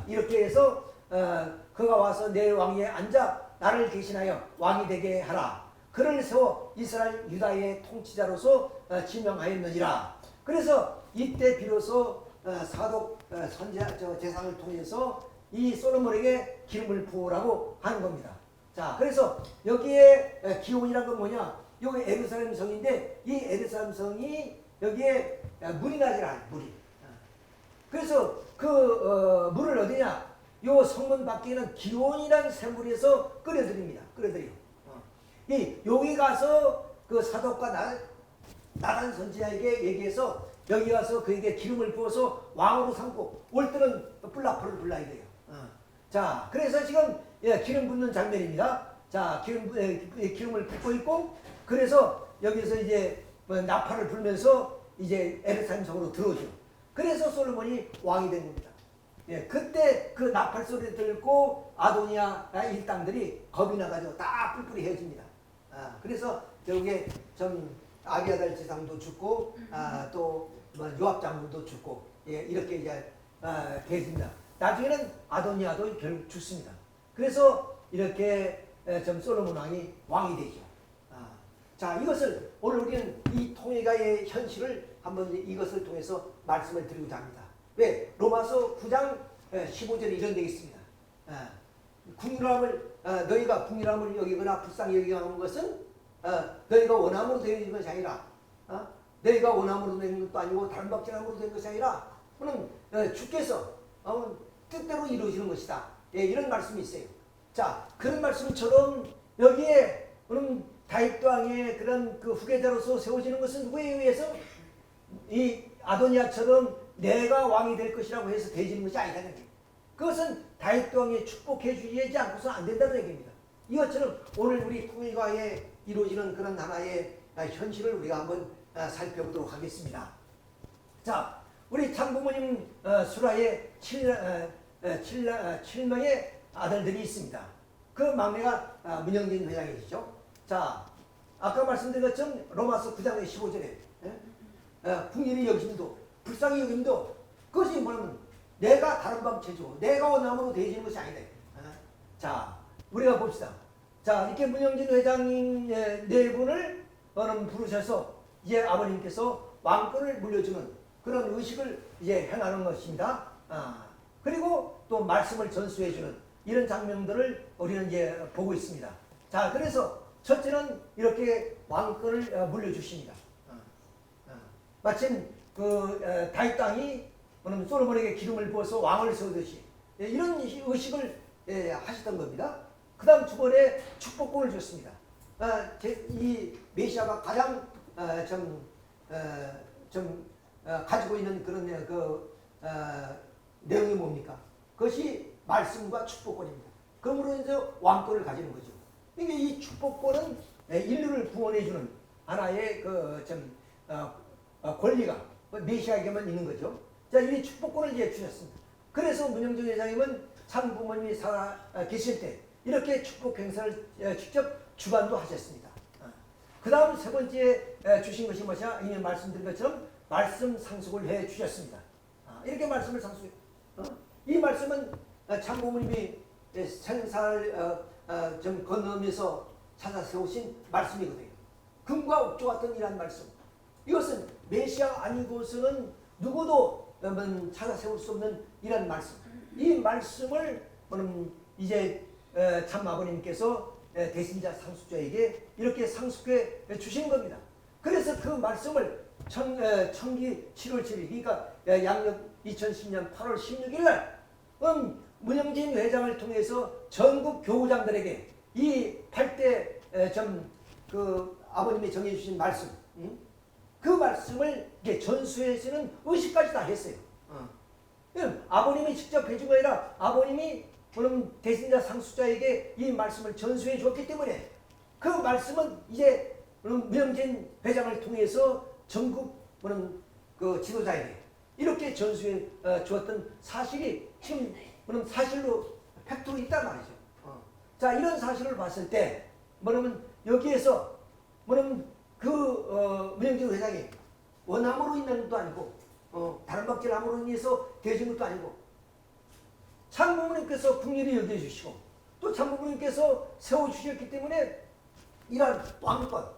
[SPEAKER 1] 이렇게 해서 그가 와서 내 왕위에 앉아 나를 대신하여 왕이 되게 하라. 그를 세워 이스라엘 유다의 통치자로서 지명하였느니라. 그래서 이때 비로소 사독 선지자 제사장을 통해서 이 솔로몬에게 기름을 부으라고 하는 겁니다. 자, 그래서 여기에 기온이란 건 뭐냐? 여기 예루살렘 성인데 이 예루살렘 성이 여기에 물이 나질 않아요. 물이. 그래서 그 물을 어디냐? 요 성문 밖에는 기온이라는 샘물에서 끓여드립니다. 끓여드려. 이 여기 가서 그 사독과 나단 선지자에게 얘기해서 여기 가서 그에게 기름을 부어서 왕으로 삼고 올 때는 뿔라프를 불러야 돼요. 자, 그래서 지금 기름 붓는 장면입니다. 자, 기름을 붓고 있고, 그래서 여기서 이제 나팔을 불면서 이제 에르사렘 성으로 들어오죠. 그래서 솔로몬이 왕이 된 겁니다. 그때 그 나팔 소리를 듣고 아도니아 일당들이 겁이 나가지고 다 뿔뿔이 헤어집니다. 그래서 여기에 좀 아비아달 제사장도 죽고, 또 요압 장군도 죽고, 이렇게 이제 되습니다. 나중에는 아도니아도 결국 죽습니다. 그래서 이렇게 좀 솔로몬 왕이 되죠. 자, 이것을 오늘 우리는 이 통일가의 현실을 한번 이것을 통해서 말씀을 드리고자 합니다. 왜? 로마서 9장 15절에 이런 데 있습니다. 궁일함을 너희가 궁일함을 여기거나 불쌍히 여기는 것은 너희가 원함으로 되는 것이 아니라 너희가 원함으로 되는 것도 아니고 다른 박진함으로 되는 것이 아니라 그는 주께서 뜻대로 이루어지는 것이다. 이런 말씀이 있어요. 자, 그런 말씀처럼 여기에 다윗 왕의 그런 그 후계자로서 세워지는 것은 누구에 의해서? 이 아도니아처럼 내가 왕이 될 것이라고 해서 되지는 것이 아니라는 얘기예요. 그것은 다윗 왕이 축복해 주지 않고서는 안 된다는 얘기입니다. 이것처럼 오늘 우리 통일과에 이루어지는 그런 하나의 현실을 우리가 한번 살펴보도록 하겠습니다. 자, 우리 장부모님 수라에 7명의 아들들이 있습니다. 그 막내가 문영진 회장이시죠. 자, 아까 말씀드린 것처럼 로마서 9장의 15절에 궁일이 여김도 불쌍히 여김도 그것이 뭐냐면 내가 다른 방 체조 내가 원함으로 되어지는 것이 아니래. 자, 우리가 봅시다. 자, 이렇게 문영진 회장님 네 분을 부르셔서 이제 아버님께서 왕권을 물려주는 그런 의식을 이제 행하는 것입니다. 그리고 또 말씀을 전수해주는 이런 장면들을 우리는 이제 보고 있습니다. 자, 그래서 첫째는 이렇게 왕권을 물려주십니다. 마침 그 다윗 땅이 솔로몬에게 기름을 부어서 왕을 세우듯이 이런 의식을 하셨던 겁니다. 그 다음 두 번에 축복권을 줬습니다. 이 메시아가 가장 가지고 있는 그런 내용이 뭡니까? 그것이 말씀과 축복권입니다. 그러므로 이제 왕권을 가지는 거죠. 이게 이 축복권은 인류를 구원해주는 하나의 권리가 메시아에게만 있는 거죠. 자, 이 축복권을 이제 주셨습니다. 그래서 문영정 회장님은 참 부모님이 살아 계실 때 이렇게 축복 행사를 직접 주관도 하셨습니다. 그 다음 세 번째 주신 것이 뭐냐? 이미 말씀드린 것처럼 말씀 상속을 해 주셨습니다. 이렇게 말씀을 상속해. 이 말씀은 참 부모님이 생사를 좀 건너면서 찾아 세우신 말씀이거든요. 금과 옥조 같은 이란 말씀. 이것은 메시아 아니고서는 누구도 찾아 세울 수 없는 이런 말씀. 이 말씀을 이제 참 아버님께서 대신자 상속자에게 이렇게 상속해 주신 겁니다. 그래서 그 말씀을 청기 7월 7일, 그러니까 양력 2010년 8월 16일 날 문영진 회장을 통해서 전국 교구장들에게 이 8대 그 아버님이 정해주신 말씀, 그 말씀을 이제 전수해주는 의식까지 다 했어요. 아버님이 직접 해준 거 아니라 아버님이 대신자 상속자에게 이 말씀을 전수해 줬기 때문에 그 말씀은 이제 문영진 회장을 통해서 전국 그 지도자에게 이렇게 전수해 주었던 사실이 지금 사실로 팩트로 있단 말이죠. 자, 이런 사실을 봤을 때 여기에서 문영진 회장이 원함으로 있는 것도 아니고 다른 박질함으로 인해서 되어진 것도 아니고 참부모님께서 긍휼히 여겨주시고 또 참부모님께서 세워주셨기 때문에 이러한 왕권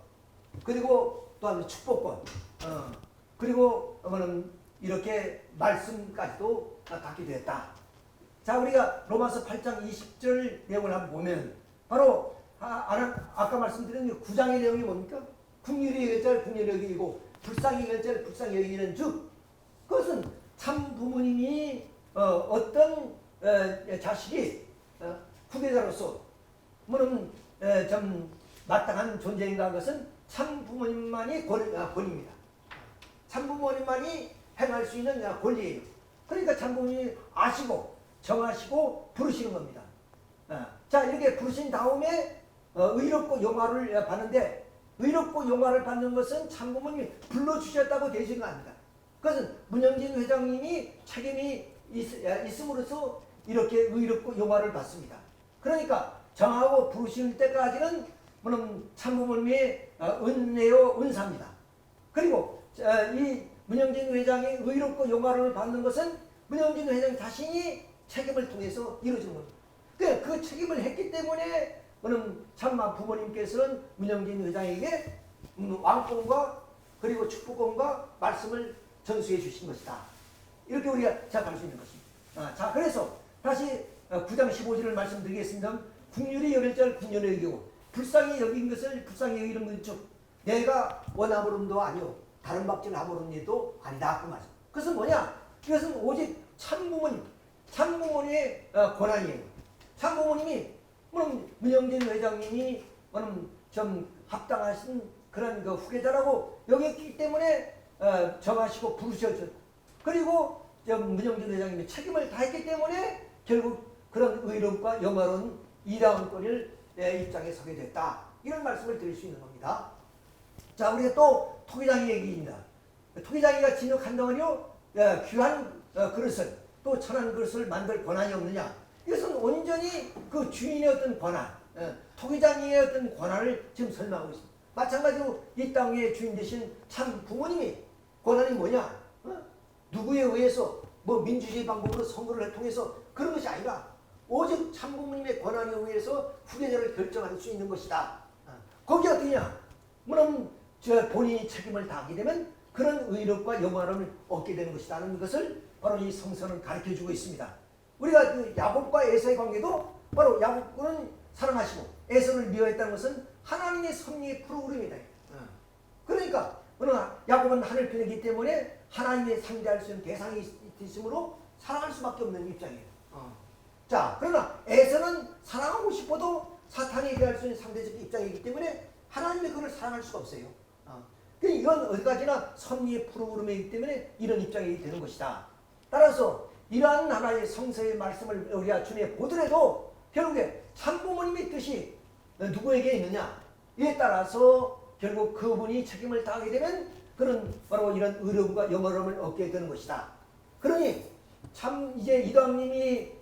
[SPEAKER 1] 그리고 또한 축복권 그리고 이렇게 말씀까지도 갖게 되었다. 자, 우리가 로마서 8장 20절 내용을 한번 보면 바로 아까 말씀드린 구장의 내용이 뭡니까? 국률이 여길자를 국률이 여기고 불쌍히 여길자를 불쌍히 여기는 즉 그것은 참 부모님이 어떤 자식이 후계자로서 뭐는 좀 마땅한 존재인가 것은 참 부모님만이 권입니다. 참 부모님만이 행할 수 있는 권리예요. 그러니까 참 부모님이 아시고 정하시고 부르시는 겁니다. 자 이렇게 부르신 다음에 의롭고 용화를 받는데 의롭고 용화를 받는 것은 참 부모님이 불러주셨다고 되시는 거 아닙니다. 그것은 문영진 회장님이 책임이 있음으로써 이렇게 의롭고 용화를 받습니다. 그러니까 정하고 부르실 때까지는 물론 참부모님의 은혜요 은사입니다. 그리고 이 문영진 회장이 의롭고 용화를 받는 것은 문영진 회장 자신이 책임을 통해서 이루어지는 겁니다. 그 책임을 했기 때문에 참마 부모님께서는 문영진 회장에게 왕권과 그리고 축복권과 말씀을 전수해 주신 것이다. 이렇게 우리가 생각할 수 있는 것입니다. 자, 그래서 다시 9장 15절을 말씀드리겠습니다. 국률이 여길 자를 국률이 여기고 불쌍히 여긴 것을 불쌍히 여기는 것즉 내가 원함으로도 아니요 다른 박질 함으로도 아니다. 그 말씀. 그것은 뭐냐? 이것은 오직 참부모님의 권한이에요. 참부모님이 물론 문영진 회장님이 좀 합당하신 그런 후계자라고 여겼기 때문에 정하시고 부르셨죠. 그리고 문영진 회장님이 책임을 다했기 때문에 결국 그런 의롭과 영화로운 이다운권을 입장에 서게 됐다. 이런 말씀을 드릴 수 있는 겁니다. 자, 우리가 또 토기장이 얘기입니다. 토기장이가 진흙 한 덩어리요 귀한 그릇을 또 천한 그릇을 만들 권한이 없느냐? 이것은 온전히 그 주인의 어떤 권한, 토기장이의 어떤 권한을 지금 설명하고 있습니다. 마찬가지로 이 땅의 주인 되신 참 부모님이 권한이 뭐냐? 누구에 의해서 뭐 민주주의 방법으로 선거를 통해서 그런 것이 아니라 오직 참 부모님의 권한에 의해서 후계자를 결정할 수 있는 것이다. 거기 어떠냐? 물론 본인이 책임을 다하게 되면 그런 의롭과 영화로움을 얻게 되는 것이라는 것을 바로 이 성서는 가르쳐주고 있습니다. 우리가 그 야곱과 에서의 관계도 바로 야곱은 사랑하시고 에서를 미워했다는 것은 하나님의 섭리의 프로그램이다. 그러니까 야곱은 하늘 편이기 때문에 하나님의 상대할 수 있는 대상이 있으므로 사랑할 수밖에 없는 입장이에요. 자, 그러나 에서는 사랑하고 싶어도 사탄이 대할 수 있는 상대적 입장이기 때문에 하나님의 그를 사랑할 수가 없어요. 이건 어디까지나 섭리의 프로그램이기 때문에 이런 입장이 되는 것이다. 따라서 이러한 하나의 성서의 말씀을 우리가 주님에 보더라도 결국에 참부모님의 뜻이 누구에게 있느냐 이에 따라서 결국 그분이 책임을 다하게 되면 그런 바로 이런 의로움과 영어로움을 얻게 되는 것이다. 그러니 참 이제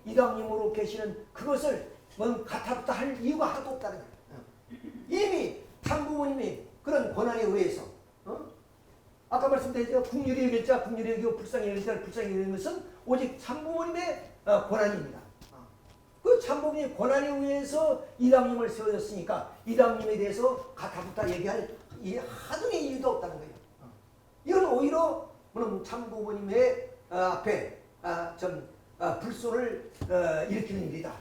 [SPEAKER 1] 이방님으로 계시는 그것을 가타부타 할 이유가 하나도 없다는 거예요. 이미 참부모님이 그런 권한에 의해서 아까 말씀드렸죠. 국률이 여길 자 국률이 여기고 불쌍히 여길 자 불쌍히 여기는 것은 오직 참부모님의 권한입니다. 그 참부모님의 권한에 의해서 이방님을 세워졌으니까 이방님에 대해서 가타부타 얘기할 하등의 이유도 없다는 거예요. 이건 오히려 참부모님의 앞에 불소를 일으키는 일이다.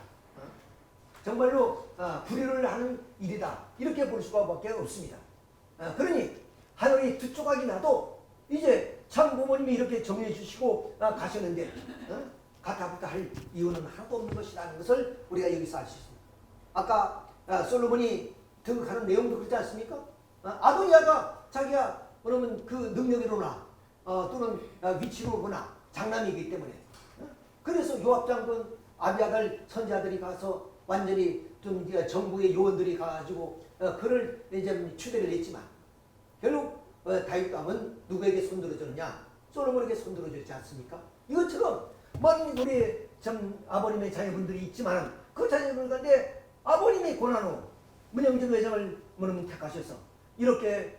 [SPEAKER 1] 정말로 불의를 하는 일이다. 이렇게 볼 수밖에 없습니다. 그러니 하늘이 두 조각이 나도 이제 참부모님이 이렇게 정리해 주시고 가셨는데 가타부타 할 이유는 하나도 없는 것이라는 것을 우리가 여기서 알 수 있습니다. 아까 솔로몬이 등극하는 내용도 그렇지 않습니까? 아도니아가 자기가 그러면 그 능력으로나 또는 위치로거나 장남이기 때문에 그래서 요압 장군 아비아달 선지자들이 가서 완전히 좀 정부의 요원들이 가가지고 그를 이제 추대를 했지만 결국 다윗 왕은 누구에게 손들어줬느냐? 솔로몬에게 손들어줬지 않습니까? 이것처럼 많은 우리 아버님의 자녀분들이 있지만 그 자녀분들 가운데 아버님의 권한으로 문영진 회장을 택하셔서 이렇게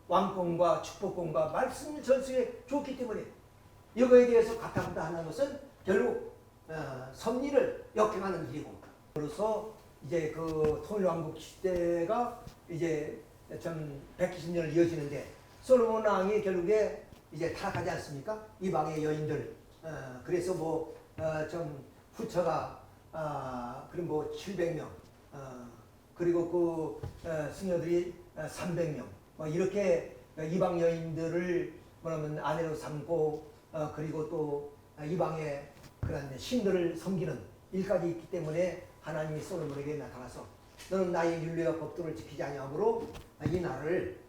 [SPEAKER 1] 왕권과 축복권과 말씀을 전수해 줬기 때문에 이거에 대해서 가타부타 하는 것은 결국 섭리를 역행하는 일이고 그래서 이제 그 통일왕국 시대가 이제 120년을 이어지는데 솔로몬 왕이 결국에 이제 타락하지 않습니까? 이방의 여인들 그래서 후처가 그럼 700명 그리고 승려들이 300명 뭐 이렇게 이방 여인들을 뭐냐면 아내로 삼고 그리고 또 이방의 그런 신들을 섬기는 일까지 있기 때문에 하나님이 솔로몬에게 나타나서 너는 나의 율례와 법도를 지키지 아니하므로 이 나라를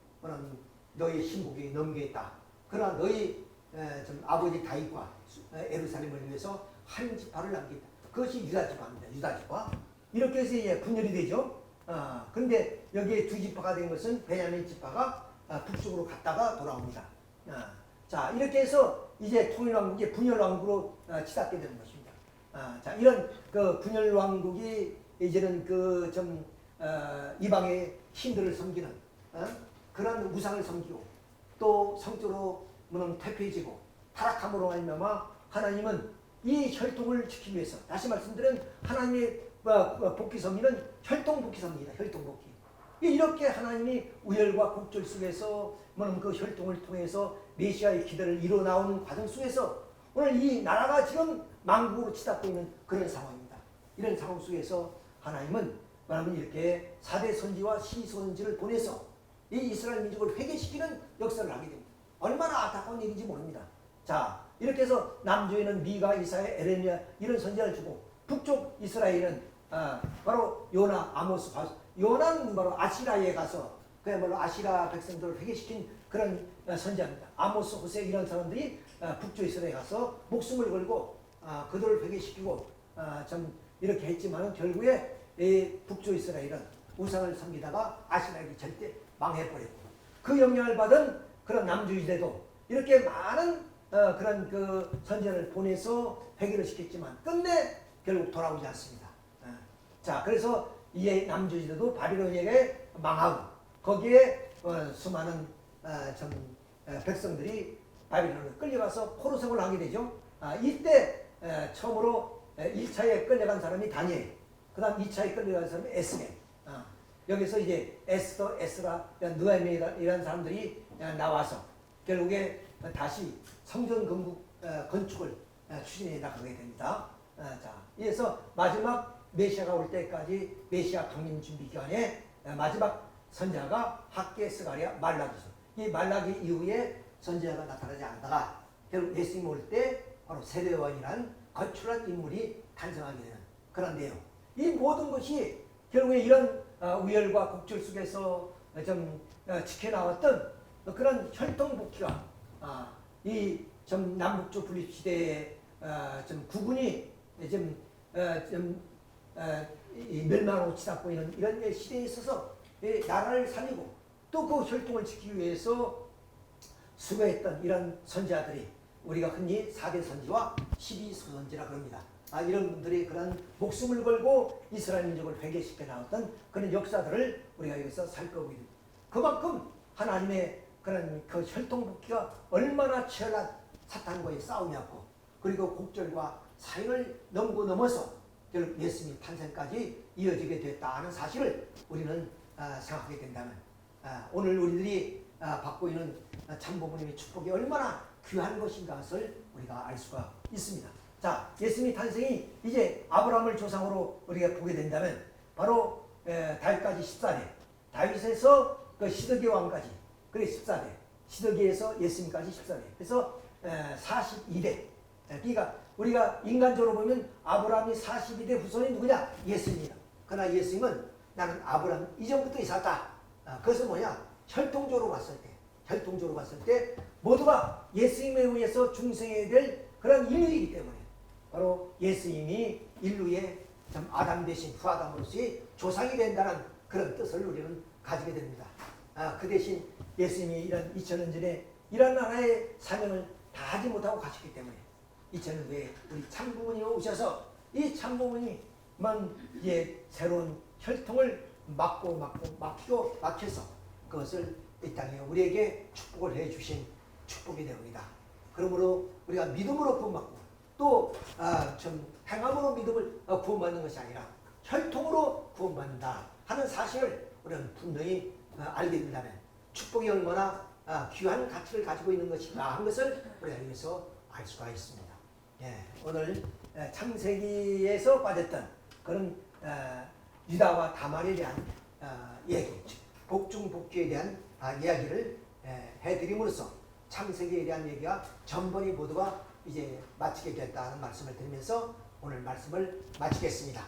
[SPEAKER 1] 너희 신복에게 넘기겠다. 그러나 너희 좀 아버지 다윗과 예루살렘을 위해서 한 지파를 남기겠다. 그것이 유다 지파입니다. 유다 지파. 이렇게 해서 이제 분열이 되죠. 그런데 여기에 두 지파가 된 것은 베냐민 지파가 북쪽으로 갔다가 돌아옵니다. 자, 이렇게 해서 이제 통일왕국이 분열왕국으로 치닫게 되는 것입니다. 자, 이런 그 분열왕국이 이제는 이방의 신들을 섬기는 그런 우상을 섬기고 또 성적으로 퇴폐해지고 타락함으로 말미암아 하나님은 이 혈통을 지키기 위해서 다시 말씀드린 하나님의 복귀 섭리는 혈통 복귀 섭리입니다. 혈통 복귀. 이렇게 하나님이 우열과 곡절 속에서 그 혈통을 통해서 메시아의 기대를 이뤄 나오는 과정 속에서 오늘 이 나라가 지금 망국으로 치닫고 있는 그런 상황입니다. 이런 상황 속에서 하나님은 말하면 이렇게 4대 선지와 시선지를 보내서 이 이스라엘 민족을 회개시키는 역사를 하게 됩니다. 얼마나 안타까운 일인지 모릅니다. 자, 이렇게 해서 남조에는 미가, 이사야, 에레미야 이런 선지자를 주고 북쪽 이스라엘은 바로 요나, 아모스, 요나는 바로 아시라에 가서 그야말로 아시라 백성들을 회개시킨 그런 선지자입니다. 아모스, 호세 이런 사람들이 북쪽 이스라엘에 가서 목숨을 걸고 그들을 회개시키고 좀 이렇게 했지만 결국에 이 북쪽 이스라엘은 우상을 섬기다가 아시라에게 절대 망해버렸고 그 영향을 받은 그런 남주이대도 이렇게 많은 그런 그 선지자를 보내서 회개를 시켰지만 끝내 결국 돌아오지 않습니다. 자, 그래서 이 남주이대도 바빌론에게 망하고 거기에 수많은 백성들이 바빌론으로 끌려가서 포로 생활을 하게 되죠. 이때 처음으로 1차에 끌려간 사람이 다니엘, 그 다음 2차에 끌려간 사람이 에스겔. 여기서 이제 에스더, 에스라, 느헤미 이런 사람들이 나와서 결국에 다시 성전 건축을 추진해 나가게 됩니다. 자, 이래서 마지막 메시아가 올 때까지 메시아 강림 준비 기간에 마지막 선지자가 학개, 스가랴, 말라기죠. 이 말라기 이후에 선지자가 나타나지 않다가 결국 예수님 올 때 바로 세례요한이라는 거출한 인물이 탄생하게 되는 그런 내용. 이 모든 것이 결국에 이런 우열과 곡절 속에서 좀 지켜나왔던 그런 혈통복귀가 이 좀 남북조 분립 시대의 좀 구분이 멸망으로 치닫고 있는 이런 시대에 있어서 나라를 살리고 또 그 혈통을 지키기 위해서 수고했던 이런 선지자들이 우리가 흔히 4대 선지와 12선지라 그럽니다. 이런 분들이 그런 목숨을 걸고 이스라엘 민족을 회개시켜 나왔던 그런 역사들을 우리가 여기서 살펴보게 됩니다. 그만큼 하나님의 그런 그 혈통복귀가 얼마나 치열한 사탄과의 싸움이었고 그리고 곡절과 사형을 넘어서 결국 예수님 탄생까지 이어지게 됐다 하는 사실을 우리는 생각하게 된다면 오늘 우리들이 받고 있는 참부모님의 축복이 얼마나 귀한 것인가 것을 우리가 알 수가 있습니다. 자, 예수님의 탄생이 이제 아브라함을 조상으로 우리가 보게 된다면 바로 다윗까지 14대, 다윗에서 그 시드기 왕까지 그게 14대, 시드기에서 예수님까지 14대, 그래서 42대. 그러니까 우리가 인간적으로 보면 아브라함이 42대 후손이 누구냐? 예수님이다. 그러나 예수님은 나는 아브라함 이전부터 있었다. 그것은 뭐냐? 혈통적으로 봤을 때 모두가 예수님에 의해서 중생해야 될 그런 인류이기 때문에 바로 예수님이 인류의 아담 대신 후아담으로서의 조상이 된다는 그런 뜻을 우리는 가지게 됩니다. 그 대신 예수님이 이런 2000년 전에 이런 하나의 사명을 다 하지 못하고 가셨기 때문에 2000년 후에 우리 참부모님이 오셔서 이 참부모님만 새로운 혈통을 막혀서 그것을 이 땅에 우리에게 축복을 해주신 축복이 되옵니다. 그러므로 우리가 믿음으로 구원받고 또 행함으로 믿음을 구원받는 것이 아니라 혈통으로 구원받는다 하는 사실을 우리는 분명히 알게 된다면 축복이 얼마나 귀한 가치를 가지고 있는 것인가 하는 것을 우리가 여기서 알 수가 있습니다. 오늘 창세기에서 빠졌던 그런 유다와 다말에 대한 얘기, 즉 복중복주에 대한 이야기를 해드림으로써 창세기에 대한 얘기가 전번이 모두가 이제 마치게 됐다는 말씀을 드리면서 오늘 말씀을 마치겠습니다.